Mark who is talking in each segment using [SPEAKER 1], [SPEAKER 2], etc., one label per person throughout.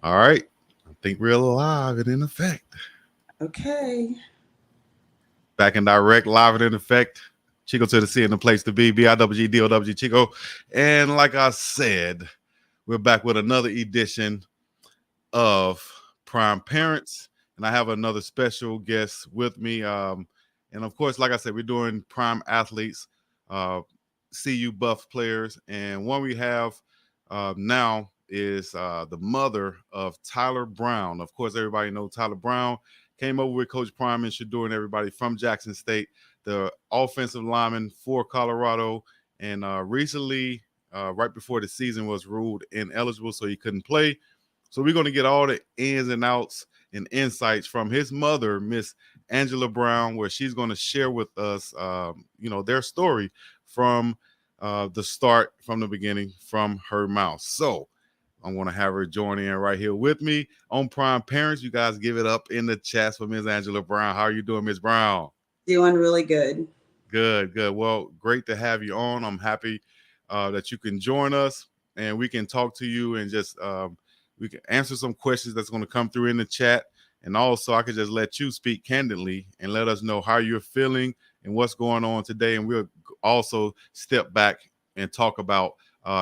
[SPEAKER 1] All right. I think we're live and in effect.
[SPEAKER 2] Okay.
[SPEAKER 1] Back in direct, live and in effect. Chico to the C and the place to be. BIWGDOWG Chico. And like I said, we're back with another edition of Prime Parents. And I have another special guest with me. And of course, like I said, we're doing prime athletes, uh, CU Buff players. And one we have now is the mother of Tyler Brown. Of course, everybody knows Tyler Brown came over with Coach Prime and Shador and everybody from Jackson State, the offensive lineman for Colorado. And recently, right before the season was ruled ineligible, so he couldn't play. So we're going to get all the ins and outs and insights from his mother, Miss Angela Brown, where she's going to share with us, their story from the start, from the beginning, from her mouth. So I'm going to have her join in right here with me on Prime Parents. You guys give it up in the chats for Miss Angela Brown. How are you doing, Miss Brown?
[SPEAKER 2] Doing really good.
[SPEAKER 1] Good, good. Well, great to have you on. I'm happy that you can join us and we can talk to you and just we can answer some questions that's going to come through in the chat. And also, I could just let you speak candidly and let us know how you're feeling and what's going on today. And we'll also step back and talk about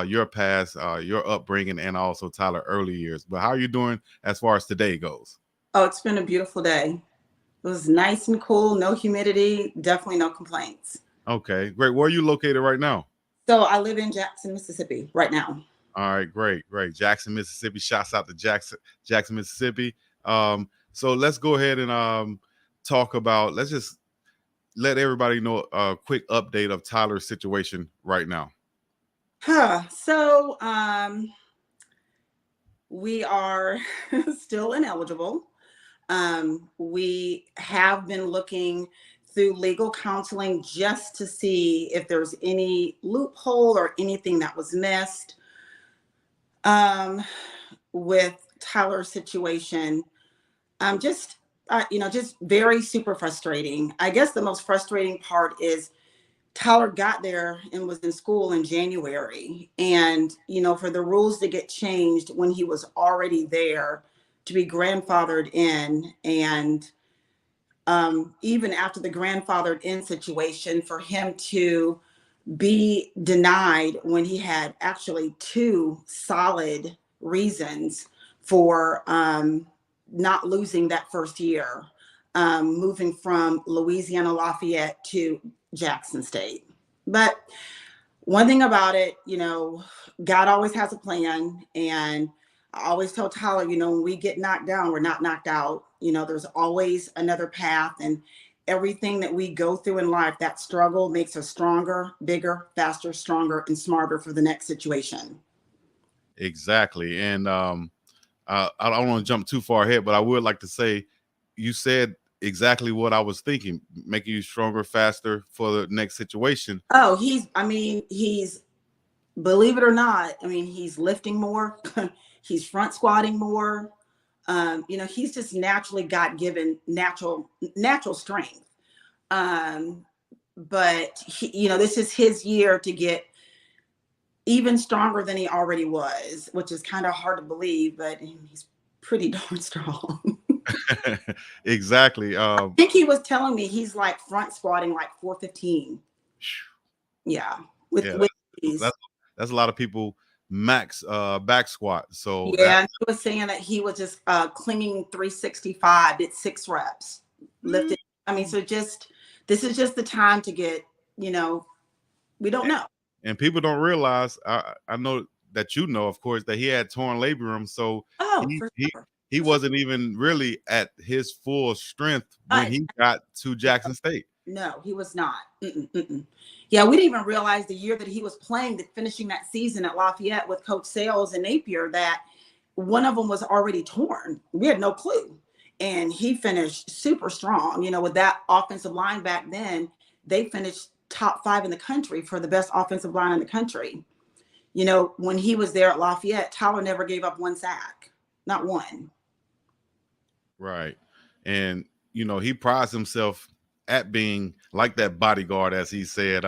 [SPEAKER 1] your past, your upbringing, and also Tyler early years. But how are you doing as far as today goes?
[SPEAKER 2] Oh, it's been a beautiful day. It was nice and cool, no humidity, definitely no complaints.
[SPEAKER 1] Okay, great. Where are you located right now?
[SPEAKER 2] So I live in Jackson, Mississippi right now.
[SPEAKER 1] All right, great, great. Jackson, Mississippi. Shouts out to Jackson, Mississippi. So let's go ahead and talk about. Let's just let everybody know a quick update of Tyler's situation right now.
[SPEAKER 2] So we are still ineligible. We have been looking through legal counseling just to see if there's any loophole or anything that was missed with Tyler's situation. Just just very super frustrating. I guess the most frustrating part is Tyler got there and was in school in January. And, for the rules to get changed when he was already there to be grandfathered in. And even after the grandfathered in situation, for him to be denied when he had actually two solid reasons for not losing that first year, moving from Louisiana Lafayette to Jackson State. But one thing about it, God always has a plan. And I always tell Tyler, when we get knocked down, we're not knocked out. There's always another path. And everything that we go through in life, that struggle makes us stronger, bigger, faster, stronger, and smarter for the next situation.
[SPEAKER 1] Exactly. And I don't want to jump too far ahead, but I would like to say you said exactly what I was thinking, making you stronger, faster for the next situation.
[SPEAKER 2] Oh, he's, believe it or not, he's lifting more. He's front squatting more. He's just naturally got given natural strength. But this is his year to get even stronger than he already was, which is kind of hard to believe, but he's pretty darn strong.
[SPEAKER 1] Exactly.
[SPEAKER 2] I think he was telling me he's like front squatting like 415. Yeah,
[SPEAKER 1] yeah,
[SPEAKER 2] with these.
[SPEAKER 1] that's a lot of people max back squat. So
[SPEAKER 2] Yeah, he was saying that he was just clinging 365, did 6 reps, lifted. So this is just the time to get, we don't know.
[SPEAKER 1] And people don't realize, I know that of course, that he had torn labrum. So he wasn't even really at his full strength when he got to Jackson State.
[SPEAKER 2] No, he was not. Yeah, we didn't even realize the year that he was playing, finishing that season at Lafayette with Coach Sales and Napier, that one of them was already torn. We had no clue. And he finished super strong. With that offensive line back then, they finished top 5 in the country for the best offensive line in the country. When he was there at Lafayette, Tyler never gave up 1 sack, not one.
[SPEAKER 1] Right. And, he prides himself at being like that bodyguard, as he said,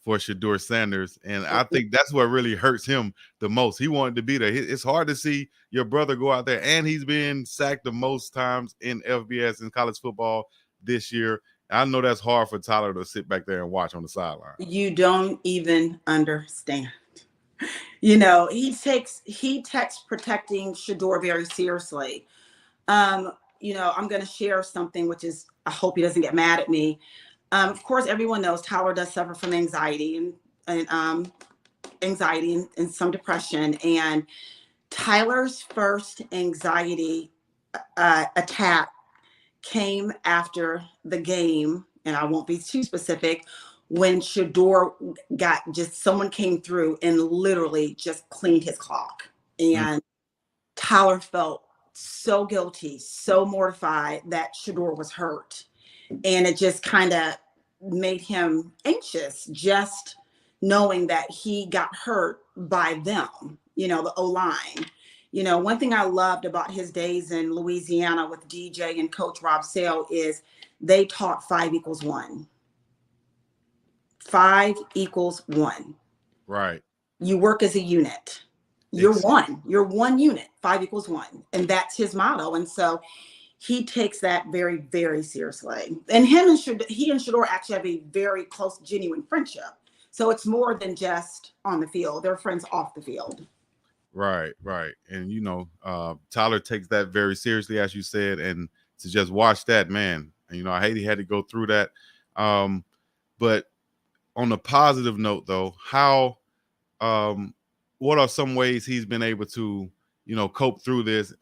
[SPEAKER 1] for Shador Sanders. And I think that's what really hurts him the most. He wanted to be there. It's hard to see your brother go out there, and he's been sacked the most times in FBS in college football this year. I know that's hard for Tyler to sit back there and watch on the sideline.
[SPEAKER 2] You don't even understand. You know, he takes protecting Shador very seriously. You know, I'm going to share something, which is, I hope he doesn't get mad at me. Of course, everyone knows Tyler does suffer from anxiety and some depression. And Tyler's first anxiety attack came after the game, and I won't be too specific, when Shador someone came through and literally just cleaned his clock. And Tyler felt so guilty, so mortified that Shador was hurt. And it just kind of made him anxious, just knowing that he got hurt by them, you know, the O-line. You know, one thing I loved about his days in Louisiana with DJ and Coach Rob Sale is they taught 5 = 1. 5 = 1.
[SPEAKER 1] Right.
[SPEAKER 2] You work as a unit. You're one. You're one unit. 5 = 1. And that's his motto. And so he takes that very, very seriously. And he and Shador actually have a very close, genuine friendship. So it's more than just on the field. They're friends off the field.
[SPEAKER 1] Right, right. And, you know, Tyler takes that very seriously, as you said. And to just watch that, man, you know, I hate he had to go through that. But on a positive note, though, what are some ways he's been able to, you know, cope through this,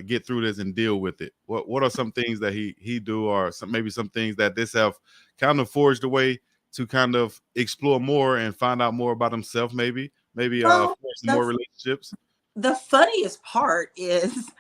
[SPEAKER 1] get through this and deal with it? What are some things that he do, or maybe some things that this have kind of forged a way to kind of explore more and find out more about himself, maybe forge more relationships?
[SPEAKER 2] The funniest part is,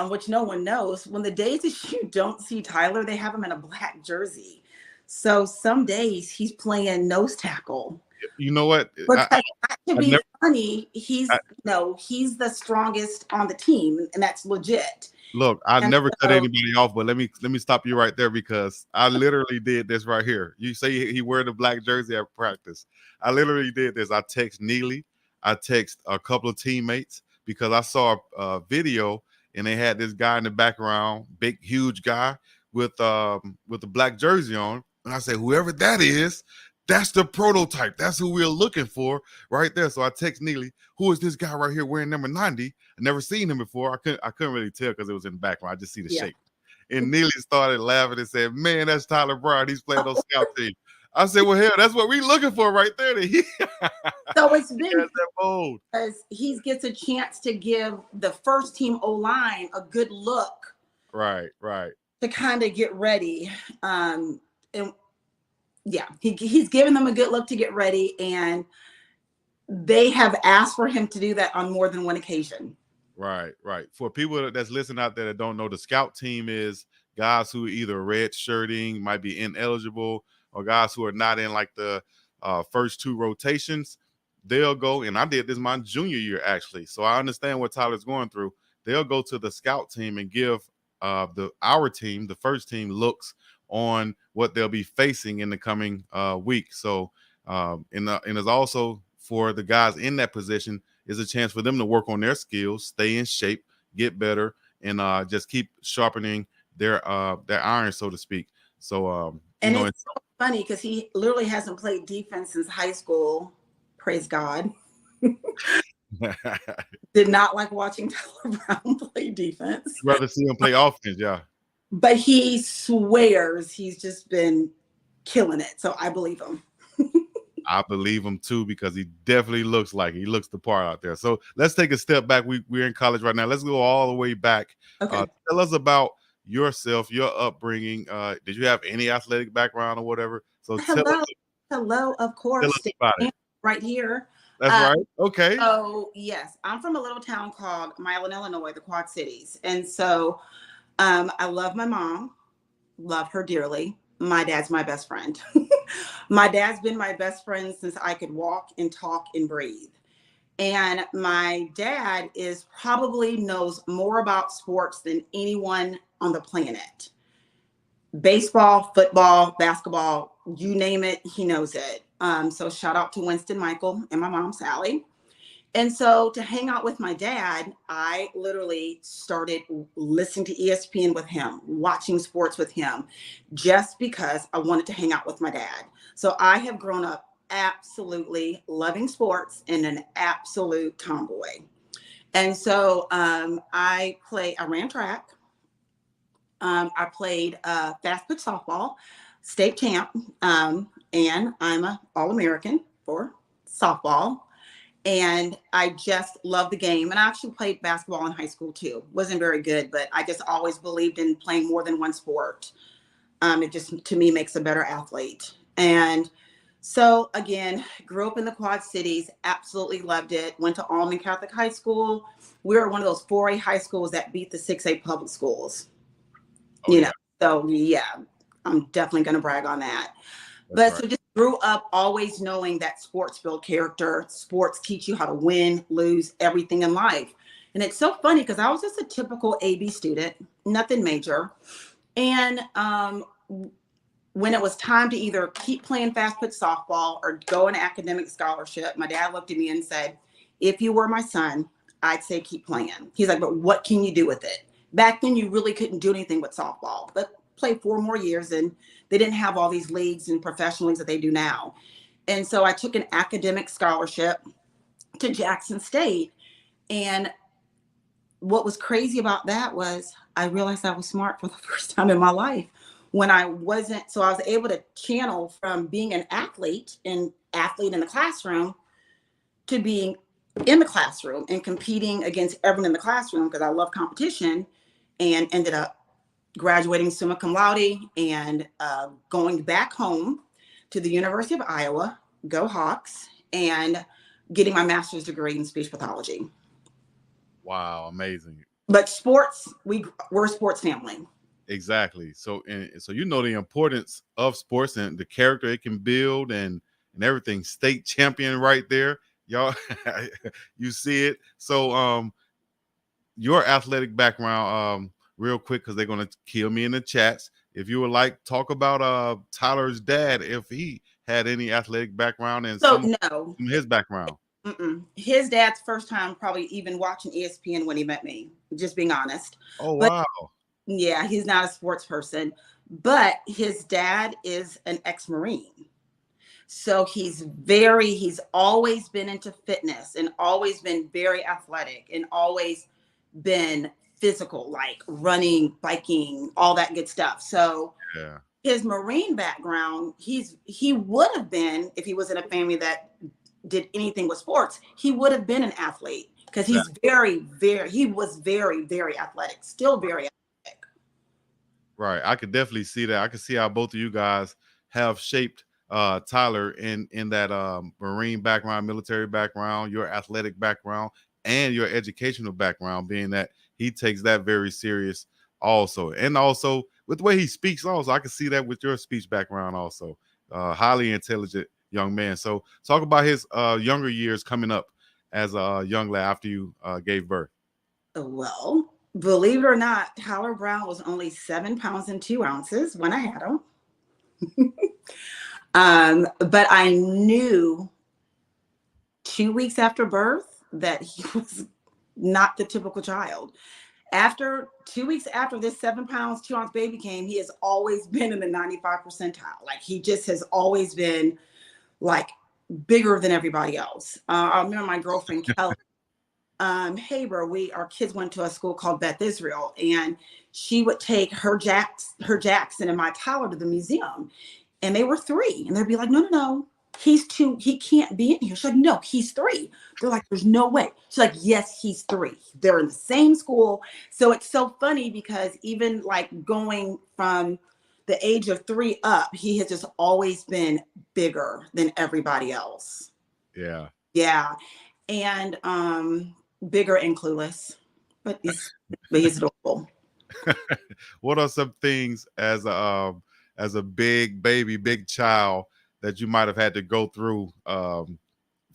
[SPEAKER 2] which no one knows, when the days that you don't see Tyler, they have him in a black jersey. So some days he's playing nose tackle.
[SPEAKER 1] You know what?
[SPEAKER 2] To be funny, he's the strongest on the team, and that's legit.
[SPEAKER 1] Look, I never cut anybody off, but let me stop you right there, because I literally did this right here. You say he wear the black jersey at practice. I literally did this. I text Neely. I text a couple of teammates, because I saw a video and they had this guy in the background, big, huge guy with the black jersey on. And I said, whoever that is, that's the prototype. That's who we're looking for right there. So I text Neely, who is this guy right here wearing number 90? I never seen him before. I couldn't really tell because it was in the background. I just see the shape. And Neely started laughing and said, man, that's Tyler Brown. He's playing on scout team. I said, well, hell, that's what we're looking for right there.
[SPEAKER 2] So it's been bold, because he gets a chance to give the first team O-line a good look.
[SPEAKER 1] Right, right.
[SPEAKER 2] To kind of get ready. And yeah, he's given them a good look to get ready, and they have asked for him to do that on more than one occasion.
[SPEAKER 1] Right, right. For people that's listening out there that don't know, the scout team is guys who are either red shirting, might be ineligible, or guys who are not in like the first 2 rotations. They'll go, and I did this my junior year actually, so I understand what Tyler's going through. They'll go to the scout team and give our team, the first team, looks on what they'll be facing in the coming week. So and it's also for the guys in that position is a chance for them to work on their skills, stay in shape, get better, and just keep sharpening their iron, so to speak. So
[SPEAKER 2] and it's so funny because he literally hasn't played defense since high school. Praise God. Did not like watching Tyler Brown play defense.
[SPEAKER 1] Rather see him play offense, yeah.
[SPEAKER 2] But he swears he's just been killing it. So I believe him.
[SPEAKER 1] I believe him too, because he definitely looks the part out there. So let's take a step back. We're in college right now. Let's go all the way back.
[SPEAKER 2] Okay.
[SPEAKER 1] Tell us about yourself, your upbringing. Did you have any athletic background or whatever? So
[SPEAKER 2] hello, of course.
[SPEAKER 1] Tell us about it.
[SPEAKER 2] Right here.
[SPEAKER 1] That's right. Okay.
[SPEAKER 2] So yes, I'm from a little town called Milan, Illinois, the Quad Cities. And so I love my mom, love her dearly. My dad's my best friend. My dad's been my best friend since I could walk and talk and breathe. And my dad probably knows more about sports than anyone on the planet. Baseball, football, basketball, you name it, he knows it. So shout out to Winston Michael and my mom, Sally. And so to hang out with my dad, I literally started listening to ESPN with him, watching sports with him, just because I wanted to hang out with my dad. So I have grown up absolutely loving sports and an absolute tomboy. And so I ran track. I played fast pitch softball, state champ, and I'm an All-American for softball. And I just love the game. And I actually played basketball in high school too. Wasn't very good, but I just always believed in playing more than one sport. It just, to me, makes a better athlete. And so again, grew up in the Quad Cities, absolutely loved it. Went to Allman Catholic High School. We were one of those 4A high schools that beat the 6A public schools.
[SPEAKER 1] Oh,
[SPEAKER 2] You
[SPEAKER 1] yeah.
[SPEAKER 2] know, so yeah, I'm definitely going to brag on that.
[SPEAKER 1] That's
[SPEAKER 2] But
[SPEAKER 1] right.
[SPEAKER 2] so just grew up always knowing that sports build character, sports teach you how to win, lose, everything in life. And it's so funny because I was just a typical AB student, nothing major. And when it was time to either keep playing fast pitch softball or go an academic scholarship, my dad looked at me and said, if you were my son, I'd say keep playing. He's like, but what can you do with it? Back then, you really couldn't do anything with softball, but played 4 more years and they didn't have all these leagues and professional leagues that they do now. And so I took an academic scholarship to Jackson State. And what was crazy about that was I realized I was smart for the first time in my life when I wasn't. So I was able to channel from being an athlete in the classroom to being in the classroom and competing against everyone in the classroom because I love competition, and ended up graduating summa cum laude and going back home to the University of Iowa, go Hawks, and getting my master's degree in speech pathology.
[SPEAKER 1] Wow, amazing.
[SPEAKER 2] But sports, we're a sports family.
[SPEAKER 1] Exactly. So, and so you know the importance of sports and the character it can build and everything. State champion right there, y'all. You see it. So, your athletic background, real quick, because they're gonna kill me in the chats. If you would like, talk about Tyler's dad, if he had any athletic background and
[SPEAKER 2] So
[SPEAKER 1] some
[SPEAKER 2] no,
[SPEAKER 1] of his background.
[SPEAKER 2] his dad's first time probably even watching ESPN when he met me, just being honest.
[SPEAKER 1] Oh,
[SPEAKER 2] But
[SPEAKER 1] wow.
[SPEAKER 2] yeah, he's not a sports person, but his dad is an ex-Marine. So he's always been into fitness and always been very athletic and always been physical, like running, biking, all that good stuff. So
[SPEAKER 1] Yeah.
[SPEAKER 2] his Marine background, he would have been, if he was in a family that did anything with sports, he would have been an athlete because he's he was very, very athletic, still very athletic.
[SPEAKER 1] Right. I could definitely see that. I could see how both of you guys have shaped Tyler in that Marine background, military background, your athletic background, and your educational background, being that he takes that very serious also. And also with the way he speaks also, I can see that with your speech background also. Highly intelligent young man. So talk about his younger years coming up as a young lad after you gave birth.
[SPEAKER 2] Well, believe it or not, Tyler Brown was only 7 pounds and 2 ounces when I had him. But I knew 2 weeks after birth that he was not the typical child. After 2 weeks after this 7 pounds, 2 ounce baby came, he has always been in the 95 percentile. Like he just has always been like bigger than everybody else. I remember my girlfriend Kelly. Haber, our kids went to a school called Beth Israel, and she would take her Jackson and my Tyler to the museum, and they were 3, and they'd be like, no, he's 2, he can't be in here. She's like, no, he's 3. They're like, there's no way. She's like, yes, he's 3. They're in the same school. So it's so funny because even like going from the age of 3 up, he has just always been bigger than everybody else.
[SPEAKER 1] Yeah.
[SPEAKER 2] Yeah. And bigger and clueless, but he's adorable.
[SPEAKER 1] What are some things as a big baby, big child that you might have had to go through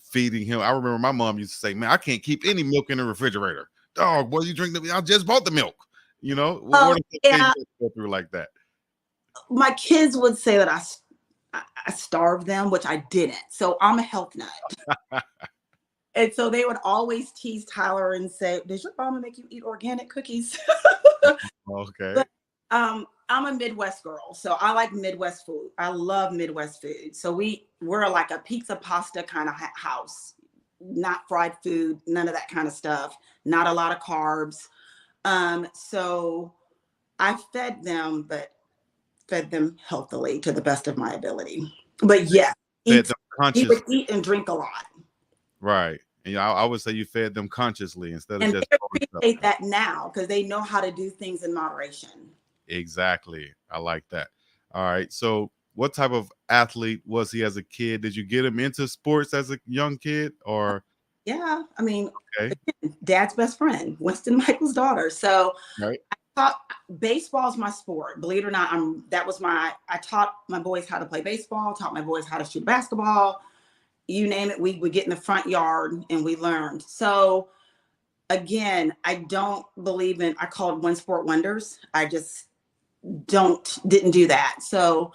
[SPEAKER 1] feeding him? I remember my mom used to say, "Man, I can't keep any milk in the refrigerator. Dog, boy, you drink the? I just bought the milk." You know, what are some things
[SPEAKER 2] Yeah,
[SPEAKER 1] you go through like that?
[SPEAKER 2] my kids would say that I starved them, which I didn't. So I'm a health nut. And so they would always tease Tyler and say, "Does your mama make you eat organic cookies?"
[SPEAKER 1] Okay.
[SPEAKER 2] But I'm a Midwest girl, so I like Midwest food. I love Midwest food. So we're like a pizza pasta kind of house, not fried food, none of that kind of stuff, not a lot of carbs. So I but fed them healthily to the best of my ability. But yeah,
[SPEAKER 1] Fed
[SPEAKER 2] eat.
[SPEAKER 1] them
[SPEAKER 2] He would
[SPEAKER 1] conscious,
[SPEAKER 2] eat and drink a lot.
[SPEAKER 1] right? And I would say you fed them consciously instead of
[SPEAKER 2] And
[SPEAKER 1] just
[SPEAKER 2] they
[SPEAKER 1] throwing stuff
[SPEAKER 2] appreciate
[SPEAKER 1] in.
[SPEAKER 2] that now because they know how to do things in moderation.
[SPEAKER 1] Exactly. I like that. All right. So, what type of athlete was he as a kid? Did you get him into sports as a young kid, or
[SPEAKER 2] Yeah, I mean,
[SPEAKER 1] okay?
[SPEAKER 2] dad's best friend, Winston Michael's daughter. So
[SPEAKER 1] Right.
[SPEAKER 2] I thought baseball is my sport. Believe it or not, I taught my boys how to play baseball, taught my boys how to shoot basketball. You name it, we would get in the front yard and we learned. So again, I don't believe in, I call it one sport wonders. I just didn't do that. So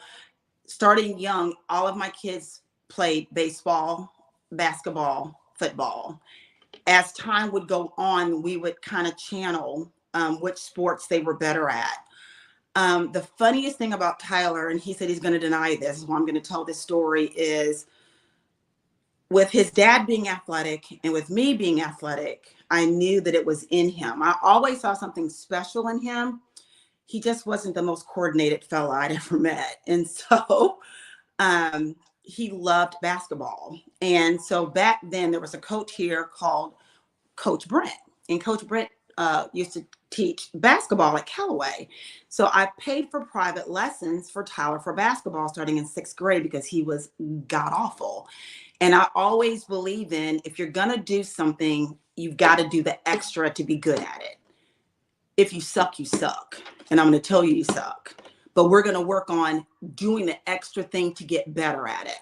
[SPEAKER 2] starting young, all of my kids played baseball, basketball, football. As time would go on, we would kind of channel which sports they were better at. The funniest thing about Tyler, and he said he's going to deny this, is why I'm going to tell this story, is with his dad being athletic and with me being athletic, I knew that it was in him. I always saw something special in him. He just wasn't the most coordinated fella I'd ever met. And so he loved basketball. And so back then there was a coach here called Coach Brent. And Coach Brent used to teach basketball at Callaway. So I paid for private lessons for Tyler for basketball starting in 6th grade because he was god awful. And I always believe in, if you're going to do something, you've got to do the extra to be good at it. If you suck, you suck. And I'm going to tell you, you suck. But we're going to work on doing the extra thing to get better at it.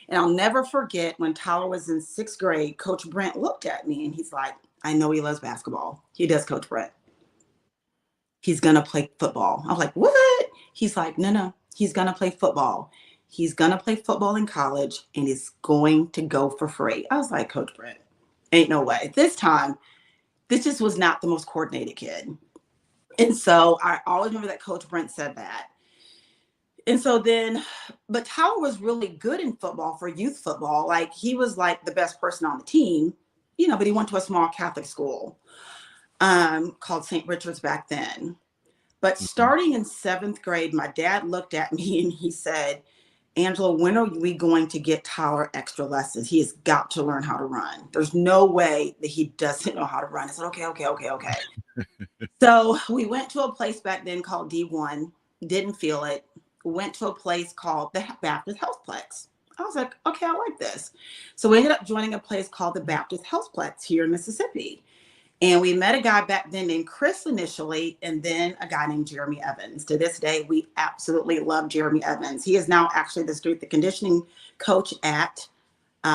[SPEAKER 2] And I'll never forget when Tyler was in 6th grade, Coach Brent looked at me and he's like, "I know he loves basketball." He does, Coach Brent. "He's going to play football." I was like, "What?" He's like, "No, no, he's going to play football. He's going to play football in college and he's going to go for free." I was like, "Coach Brent, ain't no way." This time, this just was not the most coordinated kid. And so I always remember that Coach Brent said that. And so then, but Tyler was really good in football for youth football. Like he was like the best person on the team, but he went to a small Catholic school called St. Richard's back then. But
[SPEAKER 1] Mhm.
[SPEAKER 2] starting in 7th grade, my dad looked at me and he said, "Angela, when are we going to get Tyler extra lessons? He has got to learn how to run. There's no way that he doesn't know how to run." I said, "Okay, okay, okay, okay." So we went to a place back then called D1, didn't feel it. Went to a place called the Baptist Healthplex. I was like, "Okay, I like this." So we ended up joining a place called the Baptist Healthplex here in Mississippi. And we met a guy back then named Chris initially, and then a guy named Jeremy Evans. To this day, we absolutely love Jeremy Evans. He is now actually the strength and conditioning coach at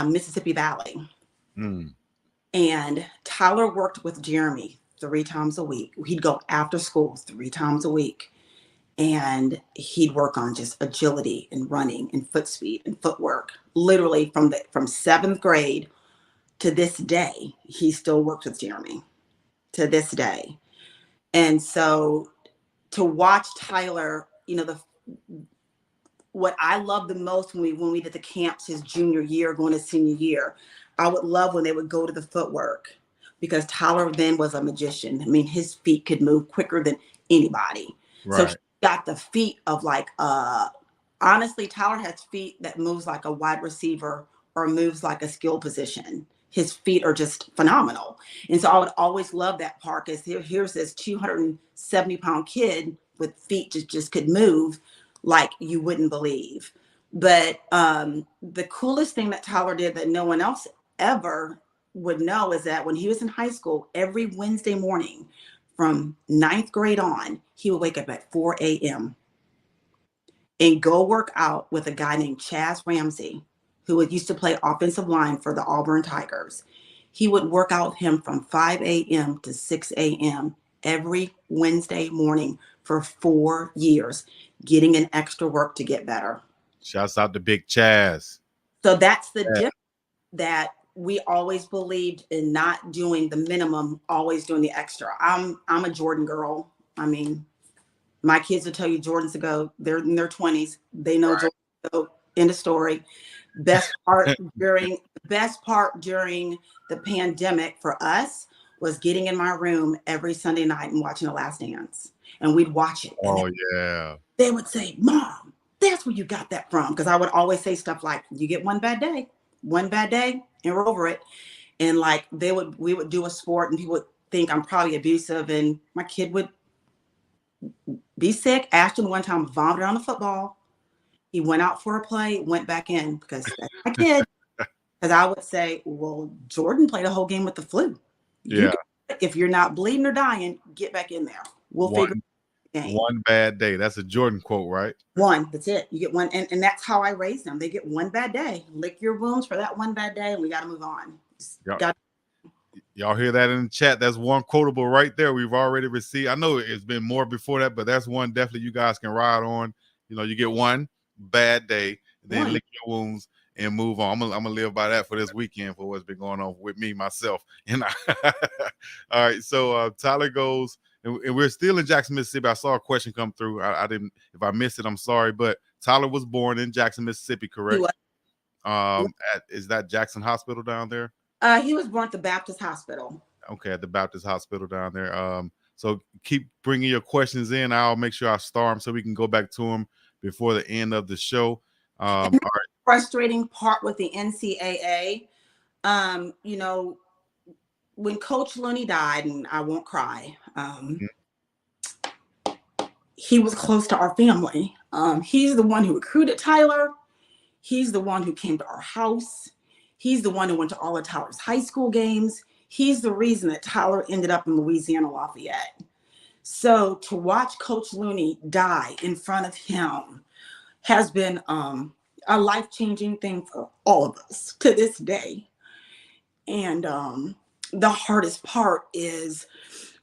[SPEAKER 2] Mississippi Valley.
[SPEAKER 1] Mm.
[SPEAKER 2] And Tyler worked with Jeremy 3 times a week. He'd go after school 3 times a week. And he'd work on just agility and running and foot speed and footwork. Literally from 7th grade to this day, he still works with Jeremy to this day. And so to watch Tyler, what I love the most when we did the camps his junior year, going to senior year, I would love when they would go to the footwork because Tyler then was a magician. I mean, his feet could move quicker than anybody. So he
[SPEAKER 1] Right.
[SPEAKER 2] got the feet of like honestly, Tyler has feet that moves like a wide receiver or moves like a skill position. His feet are just phenomenal. And so I would always love that part because here's this 270-pound kid with feet just could move like you wouldn't believe. But the coolest thing that Tyler did that no one else ever would know is that when he was in high school, every Wednesday morning from 9th grade on, he would wake up at 4 a.m. and go work out with a guy named Chaz Ramsey, who used to play offensive line for the Auburn Tigers. He would work out with him from 5 a.m. to 6 a.m. every Wednesday morning for 4 years, getting an extra work to get better.
[SPEAKER 1] Shouts out to Big Chaz.
[SPEAKER 2] So that's the
[SPEAKER 1] Yeah.
[SPEAKER 2] difference, that we always believed in not doing the minimum, always doing the extra. I'm a Jordan girl. I mean, my kids will tell you Jordans ago, they're in their 20s. They know Jordan ago, end of story. Best part during the pandemic for us was getting in my room every Sunday night and watching The Last Dance. And we'd watch it. And
[SPEAKER 1] Oh yeah.
[SPEAKER 2] they would say, Mom, that's where you got that from. Because I would always say stuff like, you get one bad day, and we're over it. And like we would do a sport and people would think I'm probably abusive. And my kid would be sick. Ashton one time vomited on the football. He went out for a play, went back in because that's my kid. Because I would say, well, Jordan played a whole game with the flu.
[SPEAKER 1] Yeah.
[SPEAKER 2] If you're not bleeding or dying, get back in there. We'll figure the game.
[SPEAKER 1] One bad day. That's a Jordan quote, right?
[SPEAKER 2] One. That's it. You get one. And that's how I raised them. They get one bad day. Lick your wounds for that one bad day, and we got to move on.
[SPEAKER 1] Y'all hear that in the chat? That's one quotable right there. We've already received. I know it's been more before that, but that's one definitely you guys can ride on. You know, you get one bad day, then lick your wounds and move on. I'm gonna live by that for this weekend for what's been going on with me, myself. And all right, so Tyler goes, and we're still in Jackson, Mississippi. I saw a question come through. I didn't, if I missed it, I'm sorry, but Tyler was born in Jackson, Mississippi, correct? Is that Jackson Hospital down there?
[SPEAKER 2] He was born at the Baptist Hospital.
[SPEAKER 1] Okay, at the Baptist Hospital down there. So keep bringing your questions in. I'll make sure I star them so we can go back to them before the end of the show. All right.
[SPEAKER 2] Frustrating part with the NCAA, you know, when Coach Looney died, and I won't cry, he was close to our family. He's the one who recruited Tyler. He's the one who came to our house. He's the one who went to all of Tyler's high school games. He's the reason that Tyler ended up in Louisiana Lafayette. So to watch Coach Looney die in front of him has been a life-changing thing for all of us to this day. And the hardest part is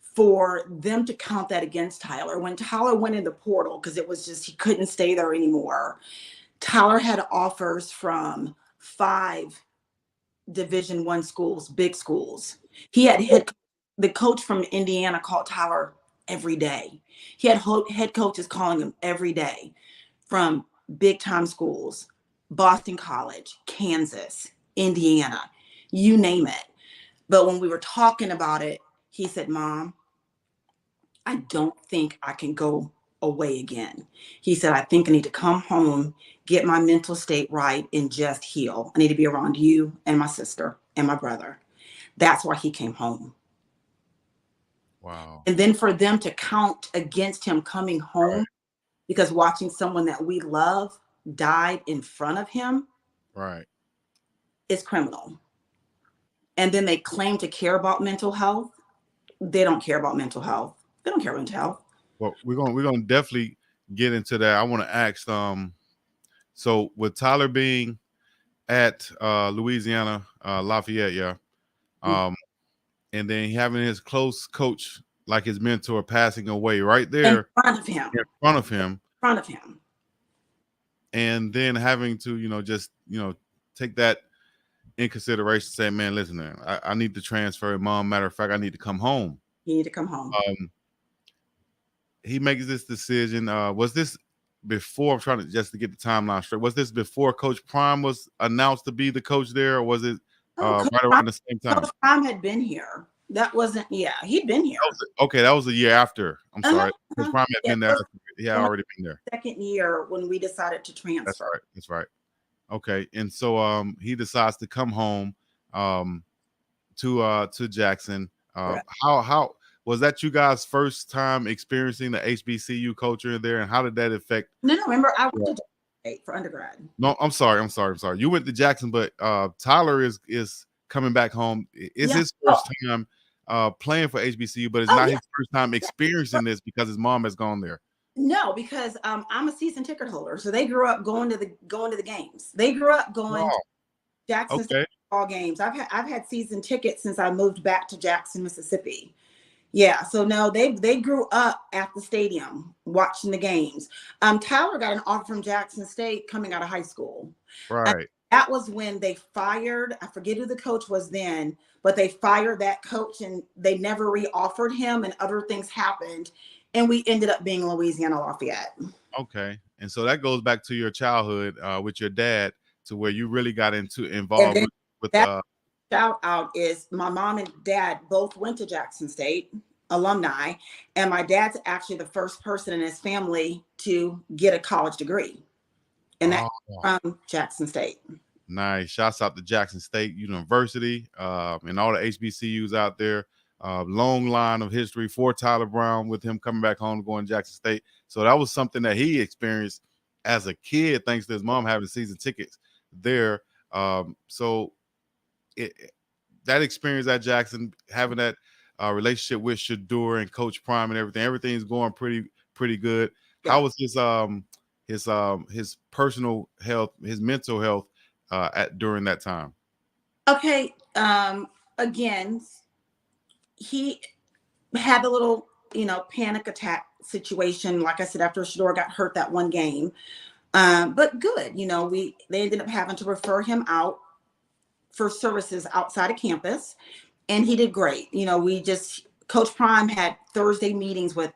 [SPEAKER 2] for them to count that against Tyler. When Tyler went in the portal, because it was just, he couldn't stay there anymore, Tyler had offers from 5 Division I schools, big schools. He had the coach from Indiana called Tyler every day. He had head coaches calling him every day from big time schools, Boston College, Kansas, Indiana, you name it. But when we were talking about it, he said, Mom, I don't think I can go away again. He said, I think I need to come home, get my mental state right, and just heal. I need to be around you and my sister and my brother. That's why he came home.
[SPEAKER 1] Wow.
[SPEAKER 2] And then for them to count against him coming home, because watching someone that we love died in front of him, is criminal. And then they claim to care about mental health. They don't care about mental health. They don't care about mental health.
[SPEAKER 1] Well, we're gonna definitely get into that. I want to ask, so with Tyler being at Louisiana Lafayette, and then having his close coach, like his mentor, passing away right there
[SPEAKER 2] in front of him,
[SPEAKER 1] and then having to just take that in consideration, say, man, listen, I need to transfer. Mom, matter of fact, I need to come home.
[SPEAKER 2] You need to come home.
[SPEAKER 1] He makes this decision. Was this before? I'm trying to just to get the timeline straight. Was this before Coach Prime was announced to be the coach there, or was it right around the same time?
[SPEAKER 2] Coach Prime had been here. That wasn't. Yeah, he'd been here.
[SPEAKER 1] That was a year after. I'm sorry. Coach Prime had been there. He had already been there.
[SPEAKER 2] Second year when we decided to transfer.
[SPEAKER 1] That's right. Okay, and so he decides to come home to Jackson. How was that you guys' first time experiencing the HBCU culture in there, and how did that affect?
[SPEAKER 2] No, remember I went to State for undergrad.
[SPEAKER 1] No, I'm sorry. You went to Jackson, but Tyler is coming back home. It's his first time playing for HBCU, but it's not his first time experiencing this because his mom has gone there.
[SPEAKER 2] No, because I'm a season ticket holder, so they grew up going to the games. They grew up going to Jackson ball games. I've had season tickets since I moved back to Jackson, Mississippi. Yeah, so no, they grew up at the stadium watching the games. Tyler got an offer from Jackson State coming out of high school. And
[SPEAKER 1] Right.
[SPEAKER 2] that was when they fired, I forget who the coach was then, but they fired that coach and they never re-offered him and other things happened. And we ended up being Louisiana Lafayette.
[SPEAKER 1] Okay. And so that goes back to your childhood with your dad, to where you really got into
[SPEAKER 2] And
[SPEAKER 1] involved
[SPEAKER 2] then
[SPEAKER 1] with
[SPEAKER 2] that shout out is my mom and dad both went to Jackson State, alumni, and my dad's actually the first person in his family to get a college degree, and that
[SPEAKER 1] oh,
[SPEAKER 2] from Jackson State.
[SPEAKER 1] nice. Shouts out to Jackson State University and all the HBCUs out there. Long line of history for Tyler Brown with him coming back home to going to Jackson State. So that was something that he experienced as a kid, thanks to his mom having season tickets there. So it, that experience at Jackson, having that relationship with Shador and Coach Prime and everything's going pretty good.
[SPEAKER 2] Yeah.
[SPEAKER 1] How was his personal health, his mental health at during that time?
[SPEAKER 2] Okay. Again, he had a little, panic attack situation. Like I said, after Shador got hurt that one game, but good. They ended up having to refer him out for services outside of campus, and he did great. Coach Prime had Thursday meetings with,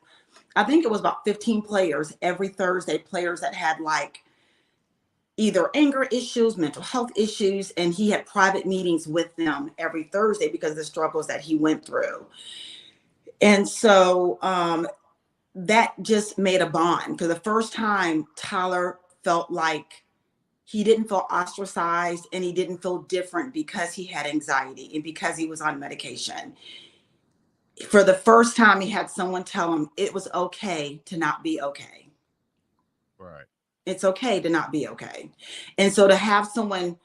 [SPEAKER 2] I think it was about 15 players every Thursday, players that had like either anger issues, mental health issues, and he had private meetings with them every Thursday because of the struggles that he went through. And so that just made a bond, because the first time Tyler felt like he didn't feel ostracized and he didn't feel different because he had anxiety and because he was on medication. For the first time, he had someone tell him it was okay to not be okay.
[SPEAKER 1] Right.
[SPEAKER 2] It's okay to not be okay. And so to have someone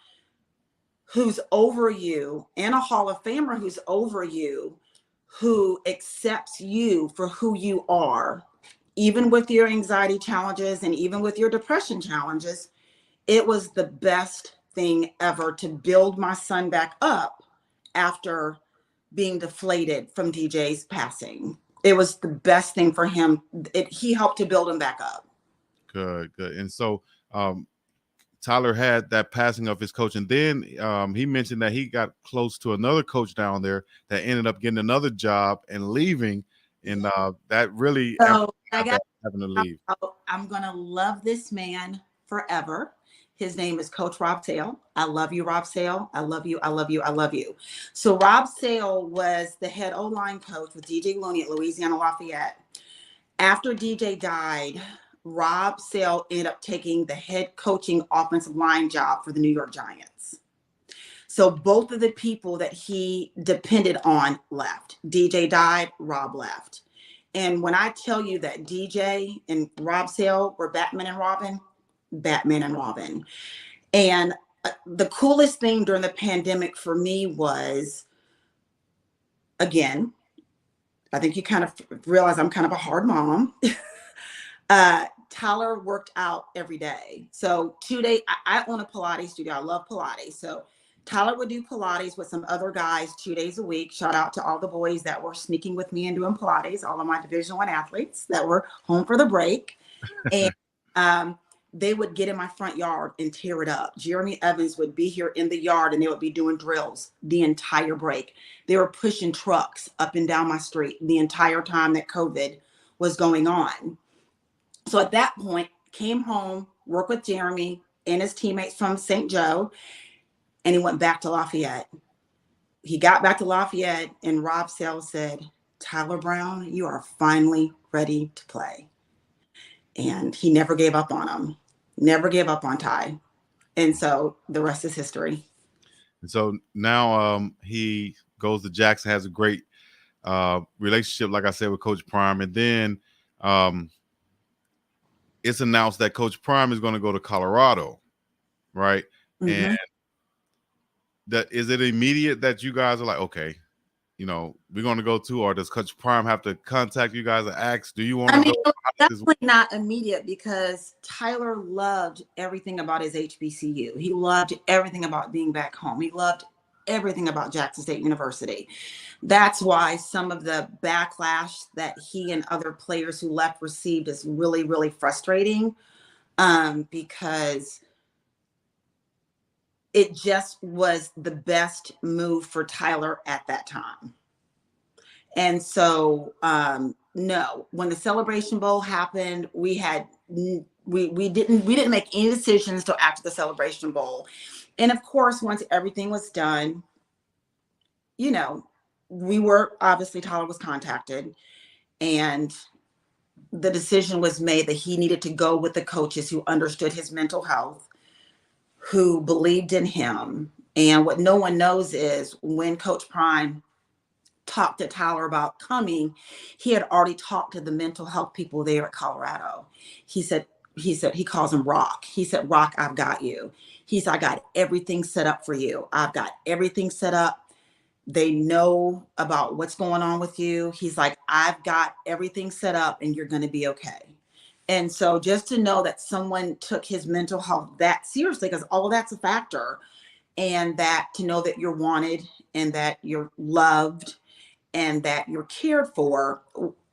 [SPEAKER 2] who's over you and a Hall of Famer who's over you, who accepts you for who you are, even with your anxiety challenges and even with your depression challenges, it was the best thing ever to build my son back up after being deflated from DJ's passing. It was the best thing for him. He helped to build him back up.
[SPEAKER 1] Good. And so Tyler had that passing of his coach, and then he mentioned that he got close to another coach down there that ended up getting another job and leaving, and that really
[SPEAKER 2] So I got,
[SPEAKER 1] that having to leave.
[SPEAKER 2] I'm gonna love this man forever. His name is Coach Rob Sale. I love you, Rob Sale. I love you. I love you. I love you. So Rob Sale was the head O-line coach with DJ Looney at Louisiana Lafayette. After DJ died, Rob Sale ended up taking the head coaching offensive line job for the New York Giants. So both of the people that he depended on left. DJ died, Rob left. And when I tell you that DJ and Rob Sale were Batman and Robin, Batman and Robin. And the coolest thing during the pandemic for me was, again, I think you kind of realize I'm kind of a hard mom. Tyler worked out every day. So 2 days, I own a Pilates studio. I love Pilates. So Tyler would do Pilates with some other guys 2 days a week. Shout out to all the boys that were sneaking with me and doing Pilates, all of my Division I athletes that were home for the break. And they would get in my front yard and tear it up. Jeremy Evans would be here in the yard and they would be doing drills the entire break. They were pushing trucks up and down my street the entire time that COVID was going on. So at that point, came home, worked with Jeremy and his teammates from St. Joe, and he went back to Lafayette. He got back to Lafayette and Rob Sale said, Tyler Brown, you are finally ready to play. And he never gave up on him, never gave up on Ty. And so the rest is history.
[SPEAKER 1] And so now he goes to Jackson, has a great relationship, like I said, with Coach Prime. And then it's announced that Coach Prime is going to go to Colorado, right? Mm-hmm. And that is it immediate that you guys are like, okay, we're going to go to, or does Coach Prime have to contact you guys and ask, do you want to go?
[SPEAKER 2] Definitely not immediate, because Tyler loved everything about his HBCU. He loved everything about being back home. He loved everything about Jackson State University. That's why some of the backlash that he and other players who left received is really, really frustrating, because it just was the best move for Tyler at that time. And so, no, when the Celebration Bowl happened, we didn't make any decisions till after the Celebration Bowl. And of course, once everything was done, you know, Tyler was contacted, and the decision was made that he needed to go with the coaches who understood his mental health, who believed in him. And what no one knows is when Coach Prime talked to Tyler about coming, he had already talked to the mental health people there at Colorado. He said, he calls him Rock. He said, Rock, I've got you. He said, I got everything set up for you. I've got everything set up. They know about what's going on with you. He's like, I've got everything set up and you're going to be okay. And so just to know that someone took his mental health that seriously, because all of that's a factor, and that to know that you're wanted and that you're loved and that you're cared for,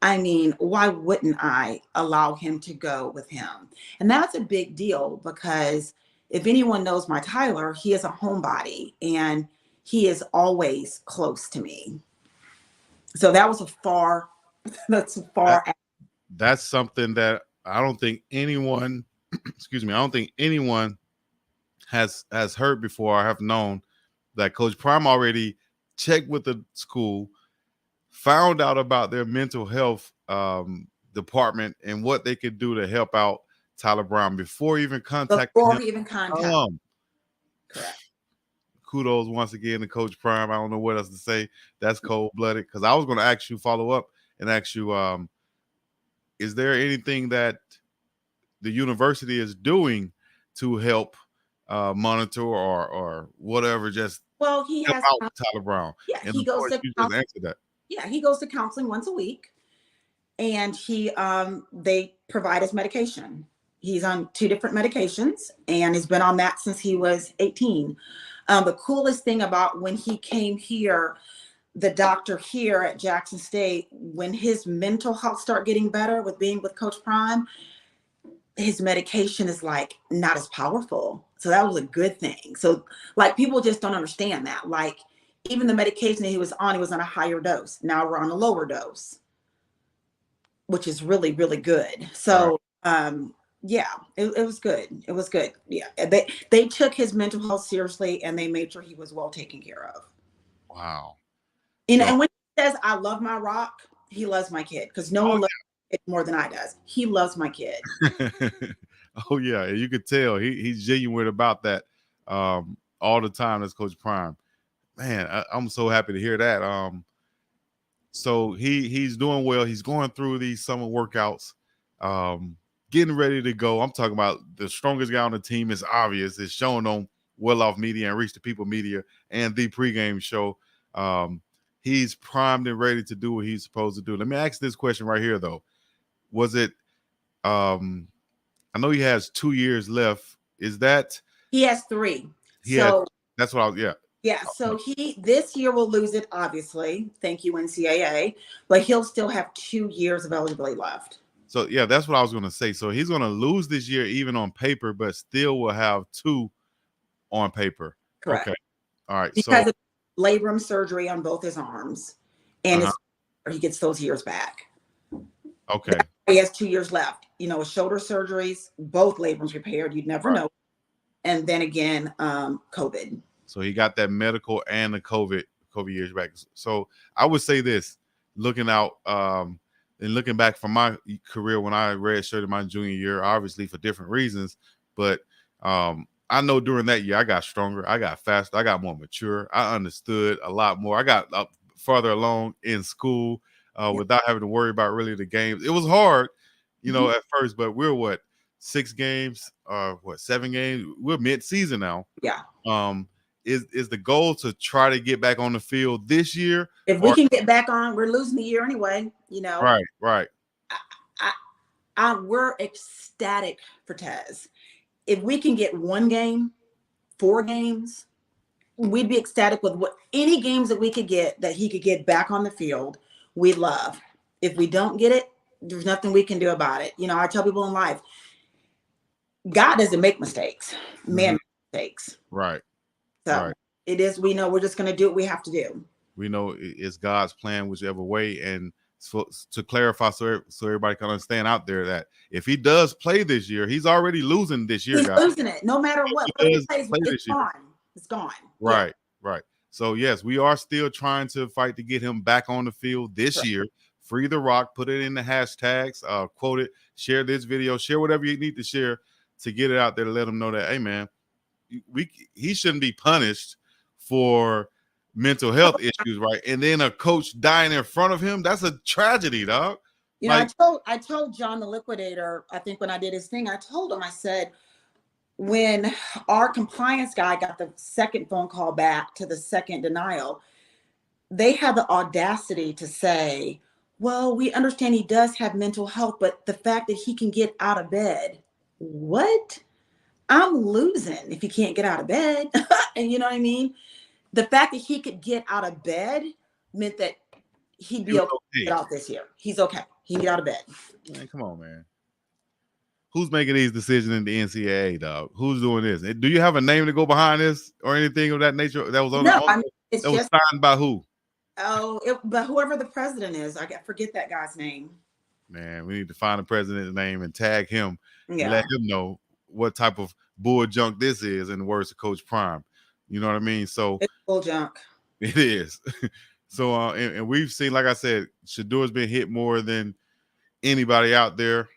[SPEAKER 2] I mean, why wouldn't I allow him to go with him? And that's a big deal, because if anyone knows my Tyler, he is a homebody and he is always close to me. So that was
[SPEAKER 1] that's something that I don't think anyone, excuse me, I don't think anyone has heard before or have known, that Coach Prime already checked with the school, found out about their mental health department and what they could do to help out Tyler Brown before even contacting him.
[SPEAKER 2] Correct.
[SPEAKER 1] Kudos once again to Coach Prime. I don't know what else to say. That's cold-blooded. Because I was going to ask you, follow up and ask you, is there anything that the university is doing to help monitor or whatever, just
[SPEAKER 2] he
[SPEAKER 1] help
[SPEAKER 2] has
[SPEAKER 1] out Tyler Brown?
[SPEAKER 2] Yeah,
[SPEAKER 1] And
[SPEAKER 2] he
[SPEAKER 1] of
[SPEAKER 2] goes
[SPEAKER 1] course,
[SPEAKER 2] to
[SPEAKER 1] you just answered that.
[SPEAKER 2] Yeah, he goes to counseling once a week, and they provide his medication. He's on 2 different medications, and he's been on that since he was 18. The coolest thing about when he came here, the doctor here at Jackson State, when his mental health started getting better with being with Coach Prime, his medication is like not as powerful. So that was a good thing. So like people just don't understand that. Like even the medication that he was on a higher dose. Now we're on a lower dose, which is really, really good. So yeah, it was good. It was good. Yeah. They took his mental health seriously, and they made sure he was well taken care of.
[SPEAKER 1] Wow.
[SPEAKER 2] You know, and when he says I love my Rock, he loves my kid, because no one loves it more than I does. He loves my kid.
[SPEAKER 1] Oh yeah, you could tell he's genuine about that all the time. That's Coach Prime. Man, I'm so happy to hear that. So he's doing well. He's going through these summer workouts, getting ready to go. I'm talking about the strongest guy on the team is obvious. It's shown on Well Off Media and Reach the People Media and the pregame show. He's primed and ready to do what he's supposed to do. Let me ask this question right here, though. Was it I know he has 2 years left. Is that
[SPEAKER 2] he has 3?
[SPEAKER 1] That's what I was.
[SPEAKER 2] Yeah, so he this year will lose it, obviously. Thank you, NCAA. But he'll still have 2 years of eligibility left.
[SPEAKER 1] So yeah, that's what I was going to say. So he's going to lose this year, even on paper, but still will have 2 on paper.
[SPEAKER 2] Correct.
[SPEAKER 1] Okay. All right.
[SPEAKER 2] Because of labrum surgery on both his arms, and he gets those years back.
[SPEAKER 1] Okay.
[SPEAKER 2] He has 2 years left. You know, with shoulder surgeries, both labrums repaired. You'd never know. And then again, COVID.
[SPEAKER 1] So he got that medical and the COVID years back. So I would say this, looking out and looking back from my career when I redshirted my junior year, obviously for different reasons, but I know during that year I got stronger, I got faster, I got more mature, I understood a lot more. I got farther along in school without having to worry about really the games. It was hard, you know, at first, but we're 6 games, 7 games? We're mid-season now.
[SPEAKER 2] Yeah.
[SPEAKER 1] Is the goal to try to get back on the field this year?
[SPEAKER 2] If we can get back on, we're losing the year anyway, you know.
[SPEAKER 1] Right.
[SPEAKER 2] We're ecstatic for Tez. If we can get 1 game, 4 games, we'd be ecstatic with what any games that we could get that he could get back on the field. We love. If we don't get it, there's nothing we can do about it. I tell people in life, God doesn't make mistakes. Man makes mistakes.
[SPEAKER 1] Right.
[SPEAKER 2] So
[SPEAKER 1] Right.
[SPEAKER 2] it is, we know we're just going to do what we have to do.
[SPEAKER 1] We know it's God's plan, whichever way. And to clarify, so everybody can understand out there, that if he does play this year, he's already losing this year,
[SPEAKER 2] He's
[SPEAKER 1] guys.
[SPEAKER 2] losing it. No matter what he plays, it's gone. It's gone.
[SPEAKER 1] Right, right. So yes, we are still trying to fight to get him back on the field this year. Free the Rock. Put it in the hashtags. Quote it. Share this video. Share whatever you need to share to get it out there to let him know that, hey man, he shouldn't be punished for mental health issues, right? And then a coach dying in front of him, that's a tragedy, dog.
[SPEAKER 2] I told John the Liquidator, I think when I did his thing, I told him, I said, when our compliance guy got the second phone call back to the second denial, they had the audacity to say, well, we understand he does have mental health, but the fact that he can get out of bed, what? I'm losing if he can't get out of bed. And you know what I mean? The fact that he could get out of bed meant that he'd be okay to get out this year. He's okay. He can get out of bed.
[SPEAKER 1] Man, come on, man. Who's making these decisions in the NCAA, dog? Who's doing this? Do you have a name to go behind this or anything of that nature? That was on
[SPEAKER 2] it's
[SPEAKER 1] that was signed by who?
[SPEAKER 2] But whoever the president is, I forget that guy's name.
[SPEAKER 1] Man, we need to find the president's name and tag him and let him know what type of bull junk this is, in the words of Coach Prime. You know what I mean? So
[SPEAKER 2] it's bull junk.
[SPEAKER 1] It is. So and we've seen, like I said, Shadour's been hit more than anybody out there.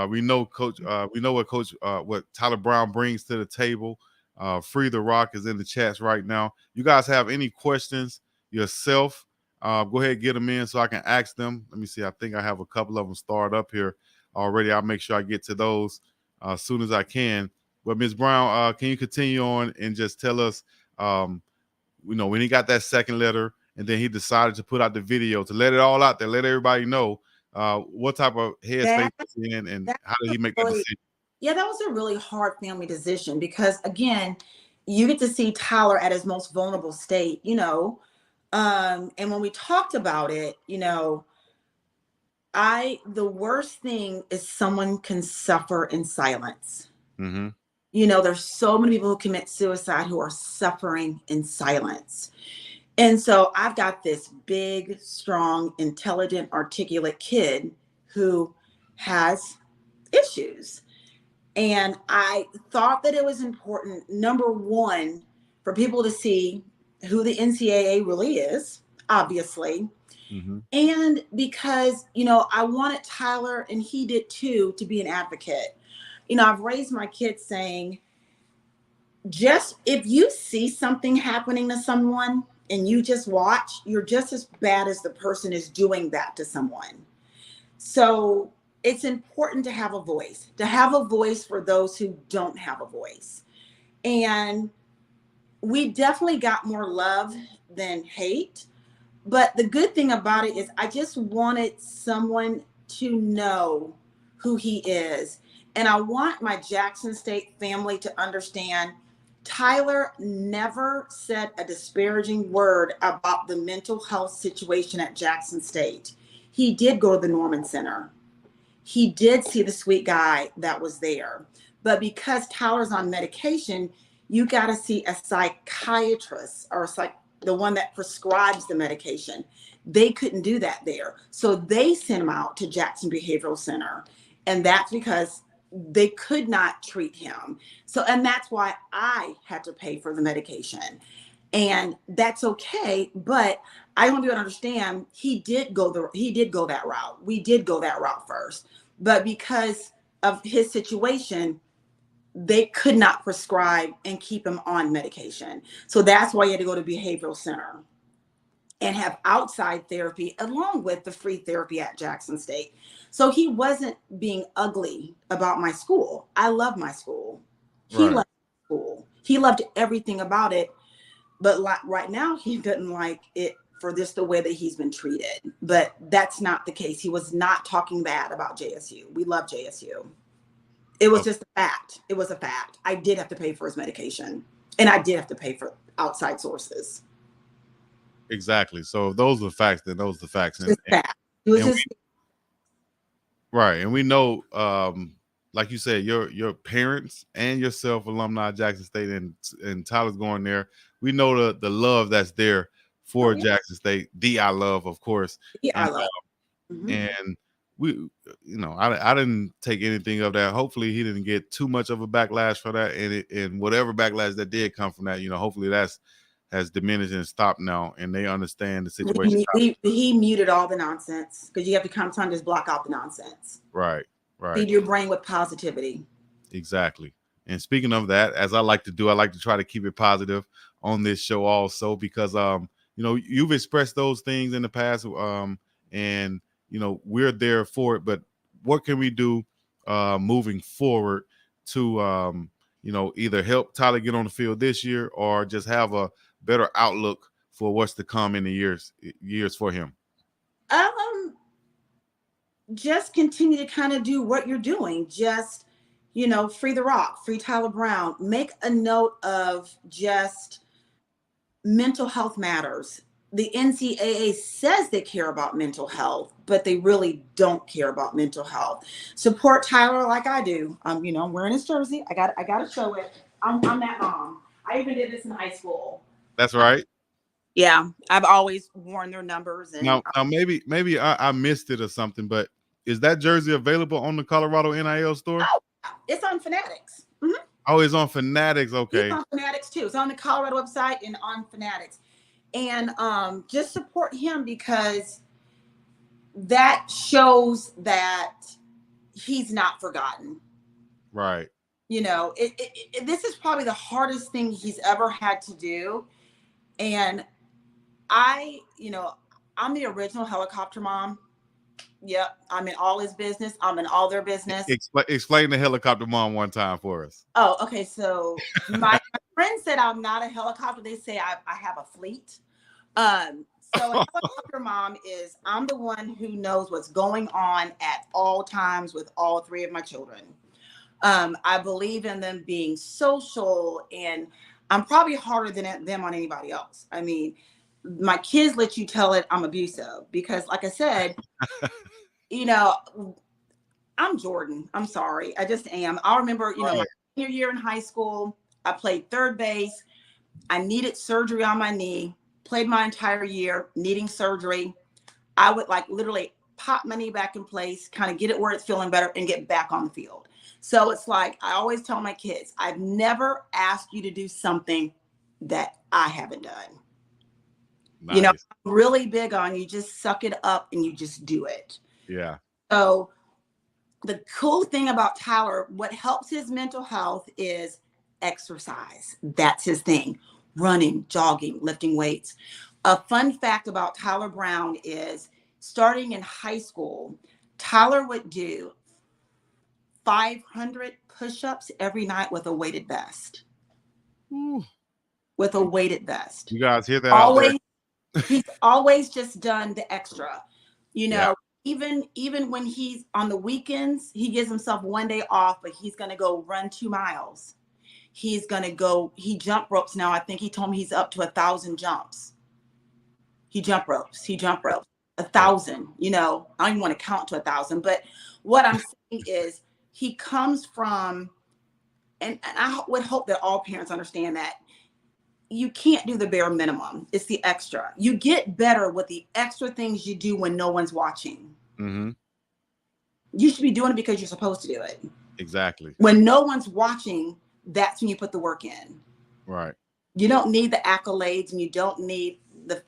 [SPEAKER 1] We know Coach. We know what Tyler Brown brings to the table. Free the Rock is in the chats right now. You guys have any questions yourself? Go ahead and get them in so I can ask them. Let me see. I think I have a couple of them started up here already. I'll make sure I get to those as soon as I can. But Ms. Brown, can you continue on and just tell us, when he got that second letter and then he decided to put out the video to let it all out there, let everybody know what type of headspace he's in and how did he make that decision?
[SPEAKER 2] Yeah, that was a really hard family decision because, again, you get to see Tyler at his most vulnerable state, and when we talked about it, the worst thing is someone can suffer in silence.
[SPEAKER 1] Mm-hmm.
[SPEAKER 2] There's so many people who commit suicide who are suffering in silence. And so I've got this big, strong, intelligent, articulate kid who has issues. And I thought that it was important, number one, for people to see who the NCAA really is, obviously.
[SPEAKER 1] Mm-hmm.
[SPEAKER 2] And because, I wanted Tyler, and he did too, to be an advocate. I've raised my kids saying, just if you see something happening to someone and you just watch, you're just as bad as the person is doing that to someone. So it's important to have a voice for those who don't have a voice. And we definitely got more love than hate. But the good thing about it is I just wanted someone to know who he is. And I want my Jackson State family to understand Tyler never said a disparaging word about the mental health situation at Jackson State. He did go to the Norman Center. He did see the sweet guy that was there. But because Tyler's on medication, you got to see a psychiatrist or the one that prescribes the medication. They couldn't do that there. So they sent him out to Jackson Behavioral Center. And that's because they could not treat him. So, and that's why I had to pay for the medication. And that's okay. But I want you to understand, he did go that route. We did go that route first. But because of his situation, they could not prescribe and keep him on medication. So that's why he had to go to behavioral center and have outside therapy along with the free therapy at Jackson State. So he wasn't being ugly about my school. I love my school. He loved school. He loved everything about it. But right now, he doesn't like it for this the way that he's been treated. But that's not the case. He was not talking bad about JSU. We love JSU. It was just a fact. It was a fact. I did have to pay for his medication. And I did have to pay for outside sources.
[SPEAKER 1] Exactly. So if those are the facts, then those are the facts.
[SPEAKER 2] Just that. It was
[SPEAKER 1] and
[SPEAKER 2] just
[SPEAKER 1] right. And we know, like you said, your parents and yourself, alumni of Jackson State, and Tyler's going there. We know the love that's there for Jackson State. I love, of course.
[SPEAKER 2] yeah,
[SPEAKER 1] And
[SPEAKER 2] I love. Mm-hmm.
[SPEAKER 1] and we, I didn't take anything of that. Hopefully he didn't get too much of a backlash for that, and whatever backlash that did come from that, hopefully that's has diminished and stopped now, and they understand the situation.
[SPEAKER 2] He muted all the nonsense, because you have to come time just block out the nonsense.
[SPEAKER 1] Right.
[SPEAKER 2] Feed your brain with positivity.
[SPEAKER 1] Exactly. And speaking of that, as I like to do, I like to try to keep it positive on this show also, because you've expressed those things in the past, and we're there for it. But what can we do moving forward to either help Tyler get on the field this year, or just have a better outlook for what's to come in the years for him?
[SPEAKER 2] Just continue to kind of do what you're doing. Just, free the rock, free Tyler Brown. Make a note of just mental health matters. The NCAA says they care about mental health, but they really don't care about mental health. Support Tyler like I do. I'm wearing his jersey. I got to show it. I'm that mom. I even did this in high school.
[SPEAKER 1] That's right.
[SPEAKER 2] Yeah, I've always worn their numbers. And
[SPEAKER 1] now maybe I missed it or something, but is that jersey available on the Colorado NIL store?
[SPEAKER 2] Oh, it's on Fanatics. Mm-hmm.
[SPEAKER 1] Oh, it's on Fanatics. Okay.
[SPEAKER 2] It's on Fanatics too. It's on the Colorado website and on Fanatics. And just support him, because that shows that he's not forgotten.
[SPEAKER 1] Right.
[SPEAKER 2] This is probably the hardest thing he's ever had to do. And I'm the original helicopter mom. Yep. I'm in all his business. I'm in all their business.
[SPEAKER 1] Explain the helicopter mom one time for us.
[SPEAKER 2] Oh, okay. So my friend said I'm not a helicopter. They say I have a fleet. So a helicopter mom is, I'm the one who knows what's going on at all times with all three of my children. I believe in them being social, and I'm probably harder than them on anybody else. I mean, my kids let you tell it I'm abusive, because like I said, I'm Jordan. I'm sorry. I just am. I remember, my senior year in high school, I played third base. I needed surgery on my knee, played my entire year needing surgery. I would literally pop my knee back in place, kind of get it where it's feeling better, and get back on the field. So it's like, I always tell my kids, I've never asked you to do something that I haven't done. Nice. I'm really big on, you just suck it up and you just do it.
[SPEAKER 1] Yeah.
[SPEAKER 2] So the cool thing about Tyler, what helps his mental health is exercise. That's his thing. Running, jogging, lifting weights. A fun fact about Tyler Brown is, starting in high school, Tyler would do 500 push-ups every night with a weighted vest.
[SPEAKER 1] Ooh.
[SPEAKER 2] With a weighted vest.
[SPEAKER 1] You guys hear that?
[SPEAKER 2] Always, he's always just done the extra.
[SPEAKER 1] Yeah.
[SPEAKER 2] Even when he's on the weekends, he gives himself one day off, but he's going to go run 2 miles. He's going to go, he jump ropes now. I think he told me he's up to 1,000 jumps. He jump ropes. 1,000, I don't even want to count to 1,000, but what I'm saying is, he comes from, and I would hope that all parents understand that you can't do the bare minimum. It's the extra. You get better with the extra things you do when no one's watching.
[SPEAKER 1] Mm-hmm.
[SPEAKER 2] You should be doing it because you're supposed to do it.
[SPEAKER 1] Exactly.
[SPEAKER 2] When no one's watching, that's when you put the work in.
[SPEAKER 1] Right.
[SPEAKER 2] You don't need the accolades, and you don't need the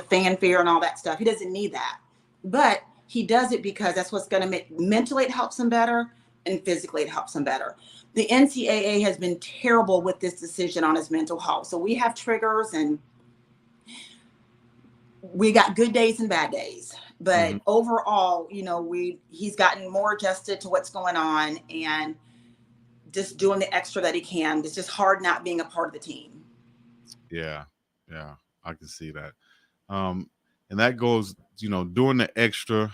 [SPEAKER 2] fanfare and all that stuff. He doesn't need that. But he does it because that's what's going to make, mentally it helps him better, and physically it helps him better. The NCAA has been terrible with this decision on his mental health. So we have triggers, and we got good days and bad days. But overall, he's gotten more adjusted to what's going on, and just doing the extra that he can. It's just hard not being a part of the team.
[SPEAKER 1] Yeah, I can see that. And that goes, doing the extra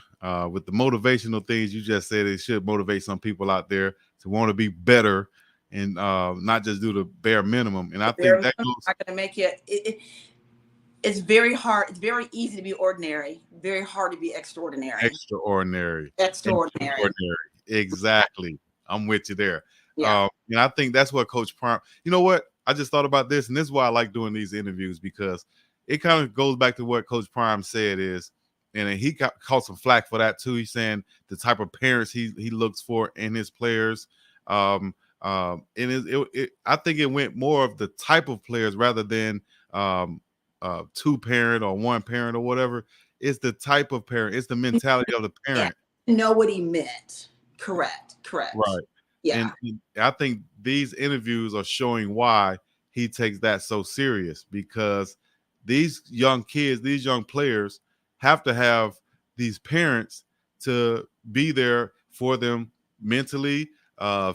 [SPEAKER 1] with the motivational things you just said. It should motivate some people out there to want to be better and not just do the bare minimum. And I think
[SPEAKER 2] They're
[SPEAKER 1] that
[SPEAKER 2] not
[SPEAKER 1] goes
[SPEAKER 2] going to make it's very hard. It's very easy to be ordinary, very hard to be extraordinary.
[SPEAKER 1] extraordinary and
[SPEAKER 2] Extraordinary.
[SPEAKER 1] ordinary. Exactly. I'm with you there.
[SPEAKER 2] Yeah.
[SPEAKER 1] And I think that's what Coach Prime, you know what? I just thought about this, and this is why I like doing these interviews, because it kind of goes back to what Coach Prime said is, and he caught some flack for that too. He's saying the type of parents he looks for in his players. I think it went more of the type of players rather than two parent or one parent or whatever. It's the type of parent. It's the mentality of the
[SPEAKER 2] Yeah.
[SPEAKER 1] parent.
[SPEAKER 2] Know what he meant. Correct.
[SPEAKER 1] Right.
[SPEAKER 2] Yeah.
[SPEAKER 1] And I think these interviews are showing why he takes that so serious, because these young kids, these young players have to have these parents to be there for them mentally,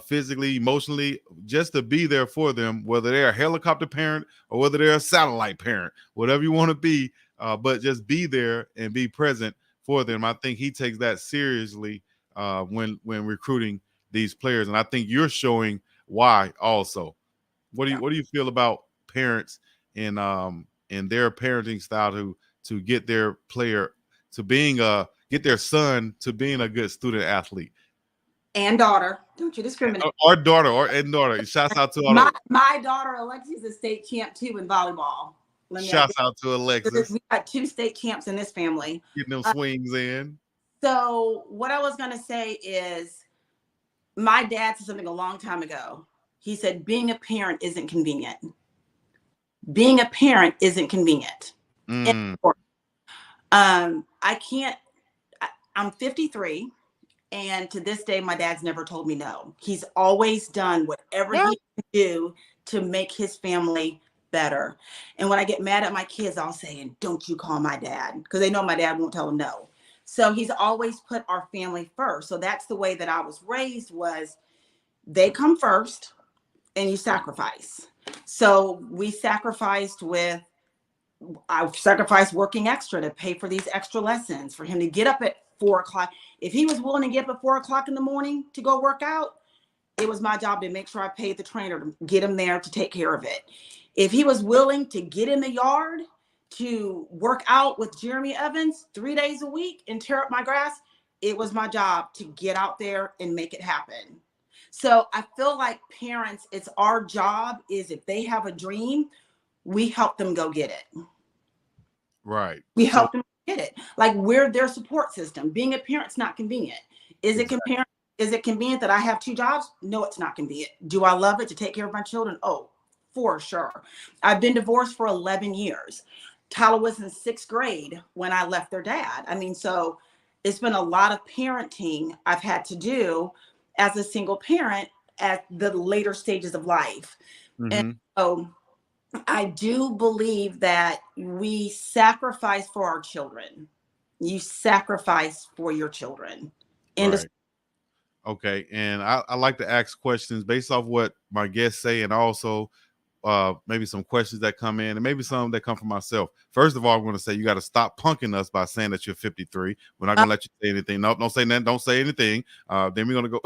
[SPEAKER 1] physically, emotionally, just to be there for them, whether they're a helicopter parent or whether they're a satellite parent, whatever you want to be, but just be there and be present for them. I think he takes that seriously when recruiting these players, and I think you're showing why also. What do you feel about parents and their parenting style to get their player to being get their son to being a good student athlete
[SPEAKER 2] And daughter, don't you discriminate.
[SPEAKER 1] or daughter and daughter? Shouts out to all
[SPEAKER 2] my daughter Alexi's a state champ too in volleyball.
[SPEAKER 1] Shouts out to Alexis.
[SPEAKER 2] We got 2 state champs in this family.
[SPEAKER 1] Getting them swings in.
[SPEAKER 2] So what I was gonna say is, my dad said something a long time ago. He said, being a parent isn't convenient. Being a parent isn't convenient. I can't, I'm 53, and to this day, my dad's never told me no. He's always done whatever he can do to make his family better. And when I get mad at my kids, I'll say, and don't you call my dad, because they know my dad won't tell them no. So he's always put our family first. So that's the way that I was raised, was they come first and you sacrifice. So we sacrificed I sacrificed working extra to pay for these extra lessons, for him to get up at 4 o'clock. If he was willing to get up at 4 o'clock in the morning to go work out, it was my job to make sure I paid the trainer to get him there to take care of it. If he was willing to get in the yard to work out with Jeremy Evans 3 days a week and tear up my grass, it was my job to get out there and make it happen. So I feel like parents, it's our job, is if they have a dream, we help them go get it.
[SPEAKER 1] Right.
[SPEAKER 2] We help them get it. Like, we're their support system. Being a parent's not convenient. Is it convenient that I have 2 jobs? No, it's not convenient. Do I love it to take care of my children? Oh, for sure. I've been divorced for 11 years. Tyler was in 6th grade when I left their dad. I mean, so it's been a lot of parenting I've had to do as a single parent at the later stages of life. And so I do believe that we sacrifice for our children. You sacrifice for your children.
[SPEAKER 1] Right. Okay. And I like to ask questions based off what my guests say, and also maybe some questions that come in, and maybe some that come from myself. First of all, I'm going to say you got to stop punking us by saying that you're 53. We're not going to let you say anything. Nope, don't say that. Don't say anything. Then we're going to go,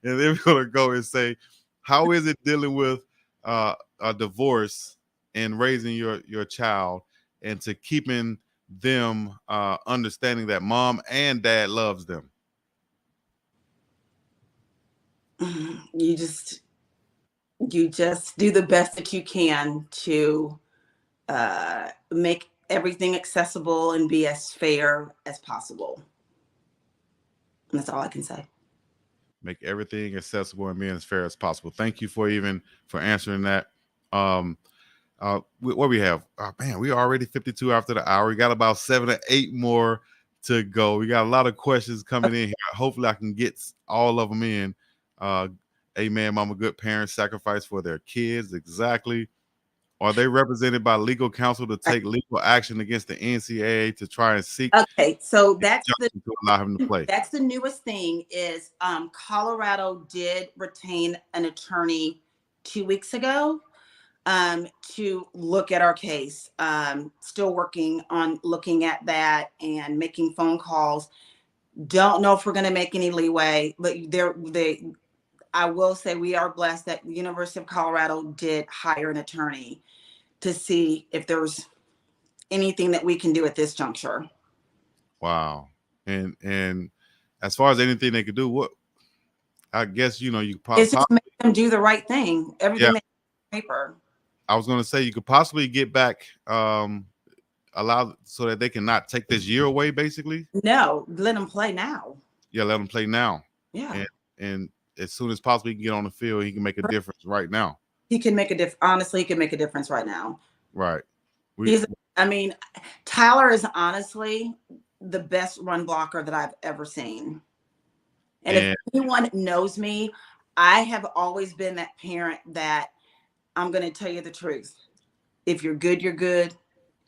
[SPEAKER 1] and then we're going to go and say, how is it dealing with a divorce and raising your child, and to keeping them understanding that mom and dad loves them?
[SPEAKER 2] You just do the best that you can to make everything accessible and be as fair as possible. And that's all I can say.
[SPEAKER 1] Make everything accessible and be as fair as possible. Thank you for answering that. What we have? Oh, man, we are already 52 after the hour. We got about 7 or 8 more to go. We got a lot of questions coming in here. Hopefully I can get all of them in. Amen. Mama, good parents sacrifice for their kids. Exactly. Are they represented by legal counsel to take legal action against the NCAA to try and seek?
[SPEAKER 2] Okay, so that's
[SPEAKER 1] to allow him to play.
[SPEAKER 2] That's the newest thing. Is Colorado did retain an attorney 2 weeks ago to look at our case. Still working on looking at that and making phone calls. Don't know if we're going to make any leeway, but I will say we are blessed that the University of Colorado did hire an attorney to see if there was anything that we can do at this juncture.
[SPEAKER 1] Wow. And as far as anything they could do, what I guess you
[SPEAKER 2] It's just make them do the right thing. Everything
[SPEAKER 1] yeah.
[SPEAKER 2] they paper.
[SPEAKER 1] I was going to say you could possibly get back allow so that they can not take this year away, basically.
[SPEAKER 2] No, let them play now.
[SPEAKER 1] Yeah, let them play now.
[SPEAKER 2] Yeah.
[SPEAKER 1] And as soon as possible, he can get on the field. He can make a difference right now.
[SPEAKER 2] He can make a difference. Honestly, he can make a difference right now.
[SPEAKER 1] Right.
[SPEAKER 2] Tyler is honestly the best run blocker that I've ever seen. And if anyone knows me, I have always been that parent that I'm going to tell you the truth. If you're good, you're good.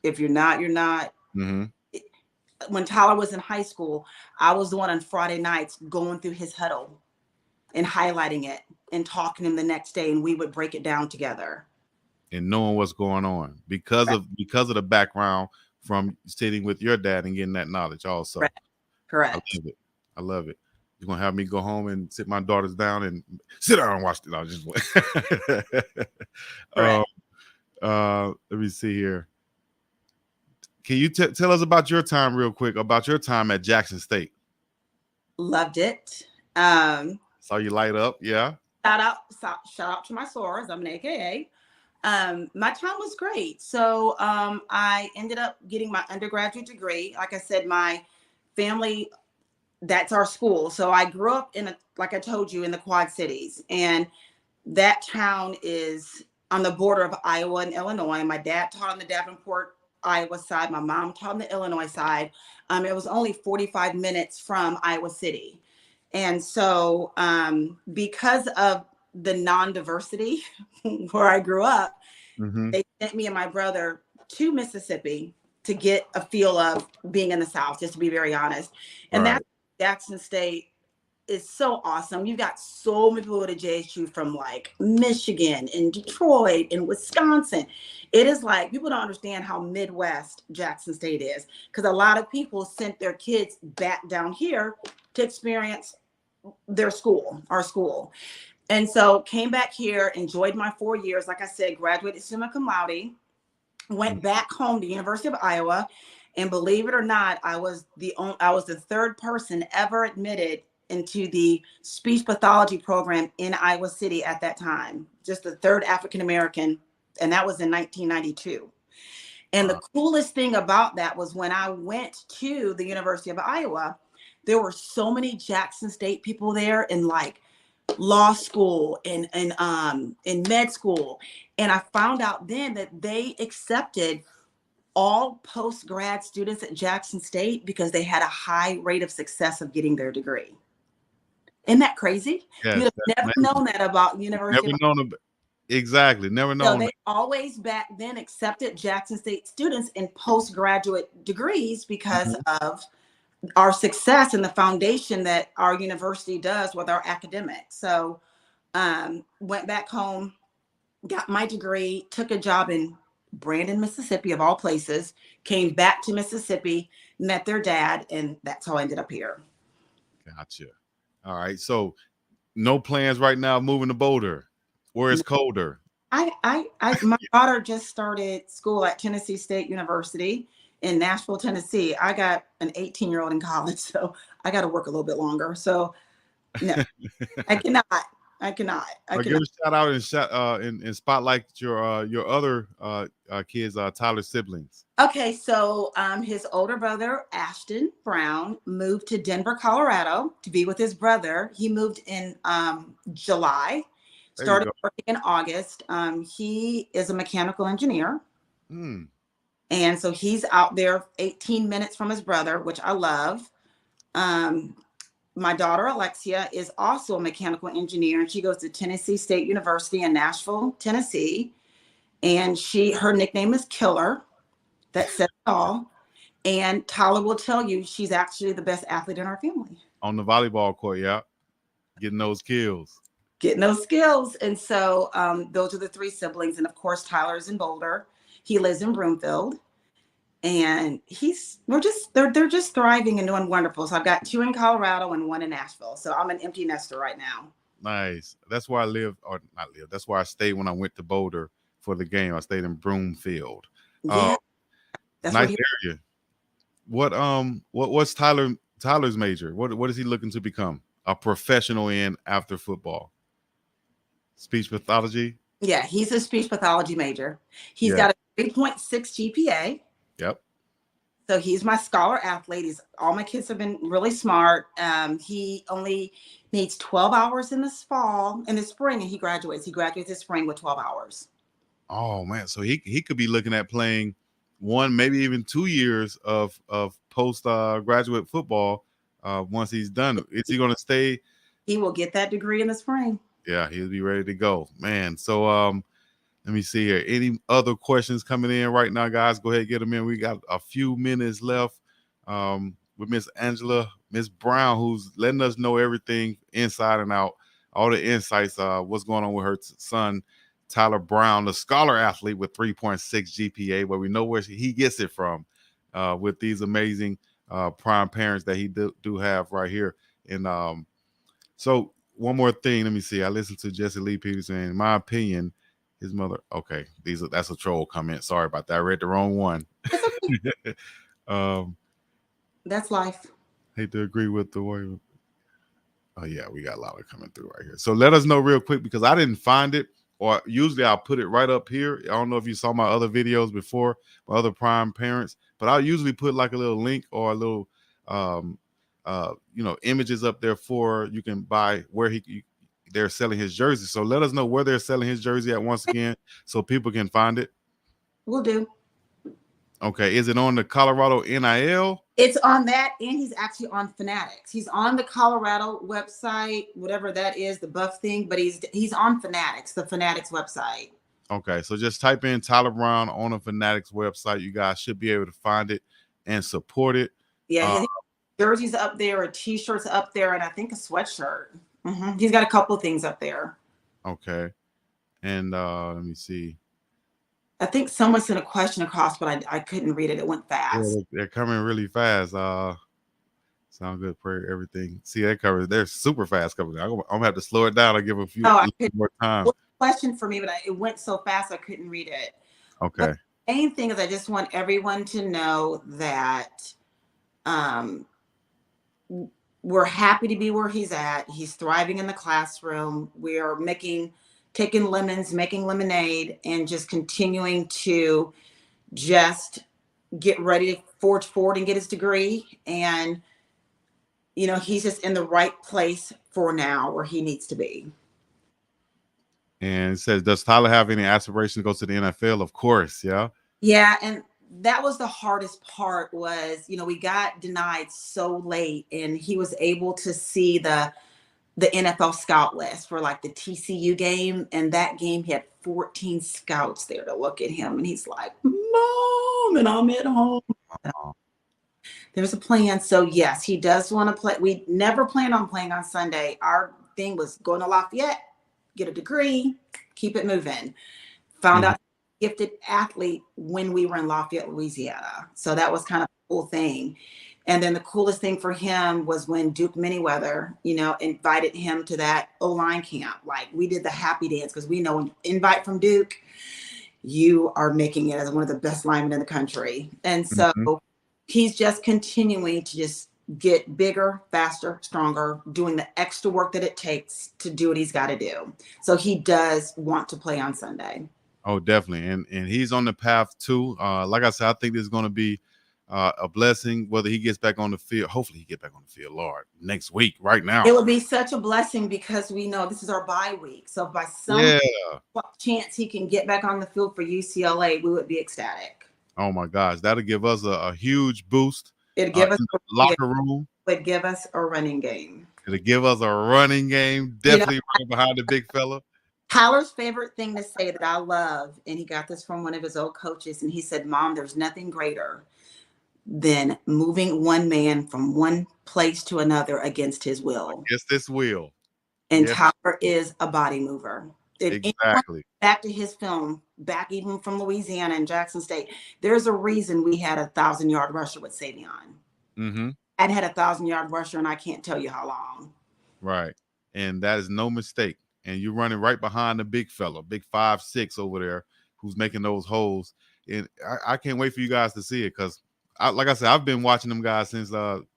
[SPEAKER 2] If you're not, you're not.
[SPEAKER 1] Mm-hmm.
[SPEAKER 2] When Tyler was in high school, I was the one on Friday nights going through his huddle and highlighting it and talking to him the next day, and we would break it down together.
[SPEAKER 1] And knowing what's going on because of the background from sitting with your dad and getting that knowledge also.
[SPEAKER 2] Correct.
[SPEAKER 1] I love it. You're gonna have me go home and sit my daughters down and sit down and watch it. I just let me see here. Can you tell us about your time real quick, about your time at Jackson State?
[SPEAKER 2] Loved it.
[SPEAKER 1] Saw you light up. Yeah.
[SPEAKER 2] Shout out to my sorors. I'm an AKA. My time was great. So I ended up getting my undergraduate degree. Like I said, my family, that's our school. So I grew up like I told you, in the Quad Cities. And that town is on the border of Iowa and Illinois. My dad taught on the Davenport, Iowa side. My mom taught on the Illinois side. It was only 45 minutes from Iowa City. And so because of the non-diversity where I grew up, they sent me and my brother to Mississippi to get a feel of being in the South, just to be very honest. And that's Jackson State is so awesome. You've got so many people at JSU from like Michigan and Detroit and Wisconsin. It is like, people don't understand how Midwest Jackson State is, because a lot of people sent their kids back down here to experience their school, our school. And so came back here, enjoyed my 4 years. Like I said, graduated summa cum laude, went back home to University of Iowa. And believe it or not, I was the third person ever admitted into the speech pathology program in Iowa City at that time. Just the third African-American. And that was in 1992. And the coolest thing about that was when I went to the University of Iowa, there were so many Jackson State people there in like law school and in med school. And I found out then that they accepted all post-grad students at Jackson State because they had a high rate of success of getting their degree. Isn't that crazy?
[SPEAKER 1] Yes,
[SPEAKER 2] You'd have never known that about University.
[SPEAKER 1] Exactly. Never known.
[SPEAKER 2] So they always back then accepted Jackson State students in postgraduate degrees because of our success and the foundation that our university does with our academics. So went back home, got my degree, took a job in Brandon, Mississippi, of all places, came back to Mississippi, met their dad, and that's how I ended up here.
[SPEAKER 1] Gotcha. All right. So no plans right now moving to Boulder, where it's colder?
[SPEAKER 2] My daughter just started school at Tennessee State University in Nashville, Tennessee. I got an 18-year-old in college, so I got to work a little bit longer. So no, I cannot.
[SPEAKER 1] Give a shout out and spotlight your other kids, Tyler's siblings.
[SPEAKER 2] Okay, so his older brother Ashton Brown moved to Denver, Colorado, to be with his brother. He moved in July, started working in August. He is a mechanical engineer, and so he's out there 18 minutes from his brother, which I love. My daughter, Alexia, is also a mechanical engineer, and she goes to Tennessee State University in Nashville, Tennessee. And her nickname is Killer. That says it all. And Tyler will tell you she's actually the best athlete in our family.
[SPEAKER 1] On the volleyball court, yeah. Getting those skills.
[SPEAKER 2] And so those are the three siblings. And of course, Tyler's in Boulder. He lives in Broomfield. And they're just thriving and doing wonderful. So I've got 2 in Colorado and 1 in Nashville. So I'm an empty nester right now.
[SPEAKER 1] Nice. That's where I live, or not live. That's where I stayed when I went to Boulder for the game. I stayed in Broomfield. Uh,
[SPEAKER 2] Yeah, that's what
[SPEAKER 1] nice
[SPEAKER 2] he.
[SPEAKER 1] area. What's Tyler's major? What is he looking to become? A professional in after football? Speech pathology.
[SPEAKER 2] Yeah, he's a speech pathology major. He's
[SPEAKER 1] Yeah.
[SPEAKER 2] got a 3.6 GPA.
[SPEAKER 1] Yep.
[SPEAKER 2] So he's my scholar athlete. All my kids have been really smart. He only needs 12 hours in the spring, and he graduates. He graduates this spring with 12 hours.
[SPEAKER 1] Oh man, so he could be looking at playing 1, maybe even 2 years of post graduate football once he's done. Is he going to stay?
[SPEAKER 2] He will get that degree in the spring.
[SPEAKER 1] Yeah, he'll be ready to go, man. So let me see here. Any other questions coming in right now, guys? Go ahead, get them in. We got a few minutes left with Miss Angela, Miss Brown, who's letting us know everything inside and out, all the insights, what's going on with her son, Tyler Brown, the scholar athlete with 3.6 GPA, where we know where he gets it from with these amazing prime parents that he do have right here. And so one more thing, let me see. I listened to Jesse Lee Peterson. In my opinion, his mother. Okay, that's a troll comment. Sorry about that. I read the wrong one. um,
[SPEAKER 2] That's life.
[SPEAKER 1] hate to agree with the way. Oh yeah, we got a lot of coming through right here. So let us know real quick because I didn't find it, or usually I'll put it right up here. I don't know if you saw my other videos before, my other prime parents, but I'll usually put like a little link or a little, images up there for you can buy where they're selling his jersey. So let us know where they're selling his jersey at once again, so people can find it.
[SPEAKER 2] We'll do.
[SPEAKER 1] Okay, is it on the Colorado NIL?
[SPEAKER 2] It's on that, and he's actually on Fanatics. He's on the Colorado website, whatever that is, the buff thing, but he's on Fanatics, the Fanatics website.
[SPEAKER 1] Okay, so just type in Tyler Brown on the Fanatics website. You guys should be able to find it and support it.
[SPEAKER 2] Yeah, his jersey's up there, a t-shirt's up there, and I think a sweatshirt. He's got a couple of things up there.
[SPEAKER 1] Okay, and let me see.
[SPEAKER 2] I think someone sent a question across, but I couldn't read it. It went fast.
[SPEAKER 1] Yeah, they're coming really fast. Sound good, prayer, everything. See, they're super fast coming. I'm gonna have to slow it down. I'll give a few more time.
[SPEAKER 2] Question for me, but it went so fast I couldn't read it.
[SPEAKER 1] Okay.
[SPEAKER 2] But the main thing is I just want everyone to know that we're happy to be where he's at. He's thriving in the classroom. We are taking lemons, making lemonade, and just continuing to just get ready to forge forward and get his degree. And, he's just in the right place for now where he needs to be.
[SPEAKER 1] And it says, does Tyler have any aspirations to go to the NFL? Of course, yeah.
[SPEAKER 2] Yeah, and that was the hardest part was, we got denied so late, and he was able to see the NFL scout list for like the TCU game. And that game, he had 14 scouts there to look at him. And he's like, Mom, and I'm at home. There's a plan. So yes, he does want to play. We never planned on playing on Sunday. Our thing was going to Lafayette, get a degree, keep it moving. Found out gifted athlete when we were in Lafayette, Louisiana. So that was kind of a cool thing. And then the coolest thing for him was when Duke Manyweather, invited him to that O-line camp. Like we did the happy dance because we know when you invite from Duke, you are making it as one of the best linemen in the country. And so he's just continuing to just get bigger, faster, stronger, doing the extra work that it takes to do what he's got to do. So he does want to play on Sunday.
[SPEAKER 1] Oh, definitely. And he's on the path too. Like I said, I think this is going to be a blessing, whether he gets back on the field. Hopefully he get back on the field, Lord, next week, right now.
[SPEAKER 2] It would be such a blessing because we know this is our bye week. So by some chance he can get back on the field for UCLA, we would be ecstatic.
[SPEAKER 1] Oh my gosh, that'll give us a huge boost.
[SPEAKER 2] It'll give us
[SPEAKER 1] a locker room.
[SPEAKER 2] It'd give us a running game.
[SPEAKER 1] It'll give us a running game. Definitely right behind the big fella.
[SPEAKER 2] Tyler's favorite thing to say that I love, and he got this from one of his old coaches, and he said, Mom, there's nothing greater than moving one man from one place to another against his will.
[SPEAKER 1] Against this will.
[SPEAKER 2] And Tyler is a body mover.
[SPEAKER 1] Exactly.
[SPEAKER 2] Back to his film, back even from Louisiana and Jackson State, there's a reason we had 1,000-yard rusher with Savion. I'd had 1,000-yard rusher, and I can't tell you how long.
[SPEAKER 1] Right. and that is no mistake. And you're running right behind the big fella, big 5'6" over there, who's making those holes. And I can't wait for you guys to see it because, like I said, I've been watching them guys since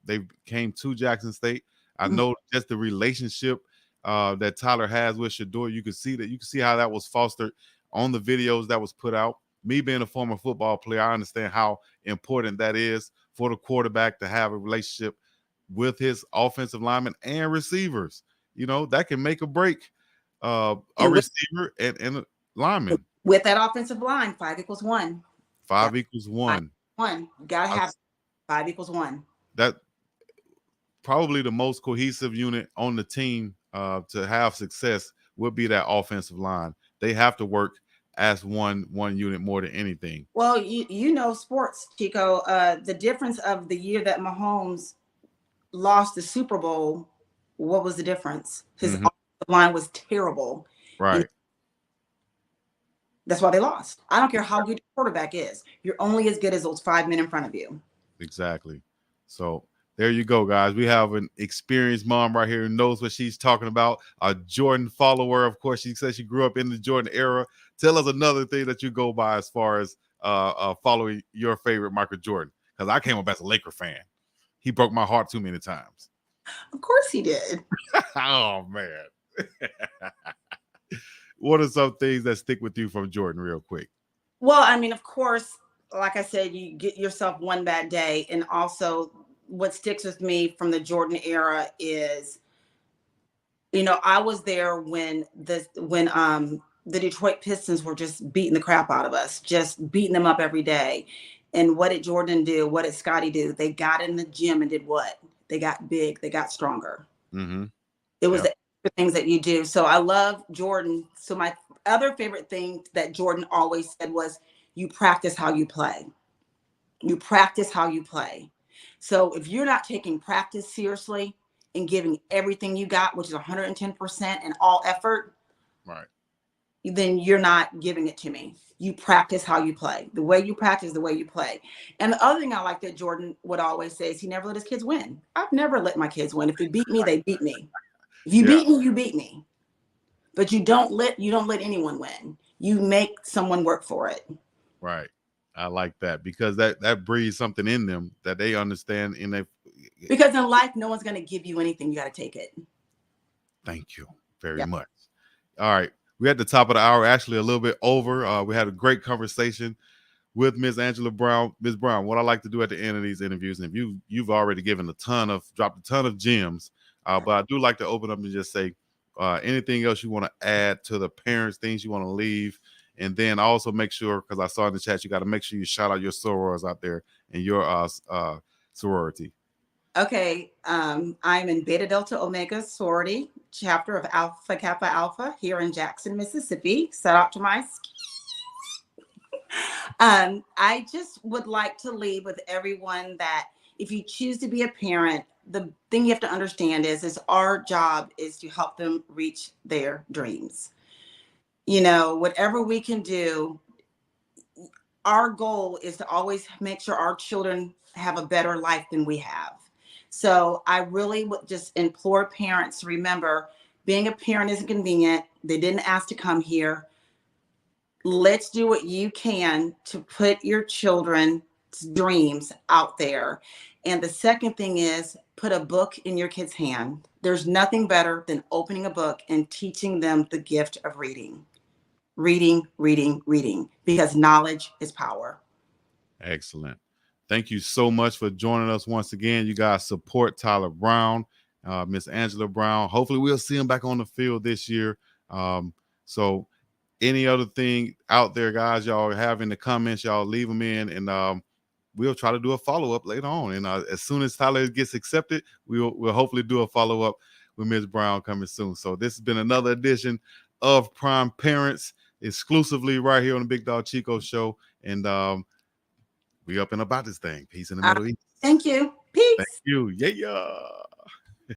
[SPEAKER 1] they came to Jackson State. I
[SPEAKER 2] Mhm.
[SPEAKER 1] know just the relationship that Tyler has with Shador. You can see that. You can see how that was fostered on the videos that was put out. Me being a former football player, I understand how important that is for the quarterback to have a relationship with his offensive linemen and receivers. You know, that can make or break a
[SPEAKER 2] And
[SPEAKER 1] receiver and a lineman.
[SPEAKER 2] with that offensive line, 5 = 1. Got
[SPEAKER 1] 5 = 1.
[SPEAKER 2] 1. You gotta
[SPEAKER 1] I,
[SPEAKER 2] have 5 = 1.
[SPEAKER 1] that probably the most cohesive unit on the team to have success would be that offensive line. They have to work as one unit more than anything.
[SPEAKER 2] Well, you know sports, Chico. The difference of the year that Mahomes lost the Super Bowl, what was the difference? His
[SPEAKER 1] Hmm.
[SPEAKER 2] offensive line was terrible. You know,
[SPEAKER 1] Right.
[SPEAKER 2] that's why they lost. I don't care how good your quarterback is. You're only as good as those 5 men in front of you.
[SPEAKER 1] Exactly. So there you go, guys. We have an experienced mom right here who knows what she's talking about. A Jordan follower, of course. She says she grew up in the Jordan era. Tell us another thing that you go by as far as following your favorite Michael Jordan. Because I came up as a Laker fan. He broke my heart too many times.
[SPEAKER 2] Of course he did.
[SPEAKER 1] Oh man. What are some things that stick with you from Jordan, real quick?
[SPEAKER 2] Well, I mean, of course, like I said, you get yourself one bad day. And also, what sticks with me from the Jordan era is, I was there when the Detroit Pistons were just beating the crap out of us, just beating them up every day. And what did Jordan do? What did Scotty do? They got in the gym and did what? They got big, they got stronger.
[SPEAKER 1] Mm-hmm.
[SPEAKER 2] It was
[SPEAKER 1] Yep.
[SPEAKER 2] the extra things that you do. So I love Jordan. So my other favorite thing that Jordan always said was, you practice how you play. You practice how you play. So if you're not taking practice seriously and giving everything you got, which is 110% and all effort,
[SPEAKER 1] Right.
[SPEAKER 2] then you're not giving it to me. You practice how you play. The way you practice, the way you play. And the other thing I like that Jordan would always say is he never let his kids win. I've never let my kids win. If they beat me, they beat me. If you
[SPEAKER 1] Yeah.
[SPEAKER 2] beat me, you beat me. But you don't let anyone win. You make someone work for it.
[SPEAKER 1] Right. I like that because that breeds something in them that they understand in their.
[SPEAKER 2] Because in life, no one's going to give you anything. You got to take it.
[SPEAKER 1] Thank you very
[SPEAKER 2] Yeah.
[SPEAKER 1] much. All right. We're at the top of the hour, actually a little bit over. We had a great conversation with Ms. Angela Brown. Ms. Brown, what I like to do at the end of these interviews, and if you've already dropped a ton of gems, but I do like to open up and just say anything else you want to add to the parents, things you want to leave, and then also make sure, because I saw in the chat, you got to make sure you shout out your sorors out there and your sorority.
[SPEAKER 2] Okay. I'm in Beta Delta Omega sorority, chapter of Alpha Kappa Alpha here in Jackson, Mississippi. Shout out to my. I just would like to leave with everyone that if you choose to be a parent, the thing you have to understand is our job is to help them reach their dreams. Whatever we can do, our goal is to always make sure our children have a better life than we have. So I really would just implore parents to remember, being a parent isn't convenient. They didn't ask to come here. Let's do what you can to put your children's dreams out there. And the second thing is, put a book in your kid's hand. There's nothing better than opening a book and teaching them the gift of reading. Reading, reading, reading, because knowledge is power.
[SPEAKER 1] Excellent. Thank you so much for joining us once again. You guys support Tyler Brown, Miss Angela Brown. Hopefully we'll see him back on the field this year. So any other thing out there, guys, y'all have in the comments, y'all leave them in, and we'll try to do a follow-up later on. And as soon as Tyler gets accepted, we'll hopefully do a follow-up with Ms. Brown coming soon. So this has been another edition of Prime Parents, exclusively right here on the Big Dog Chico Show. And we up and about this thing. Peace in the Middle East.
[SPEAKER 2] Thank you.
[SPEAKER 1] Thank
[SPEAKER 2] Peace.
[SPEAKER 1] you. Yeah.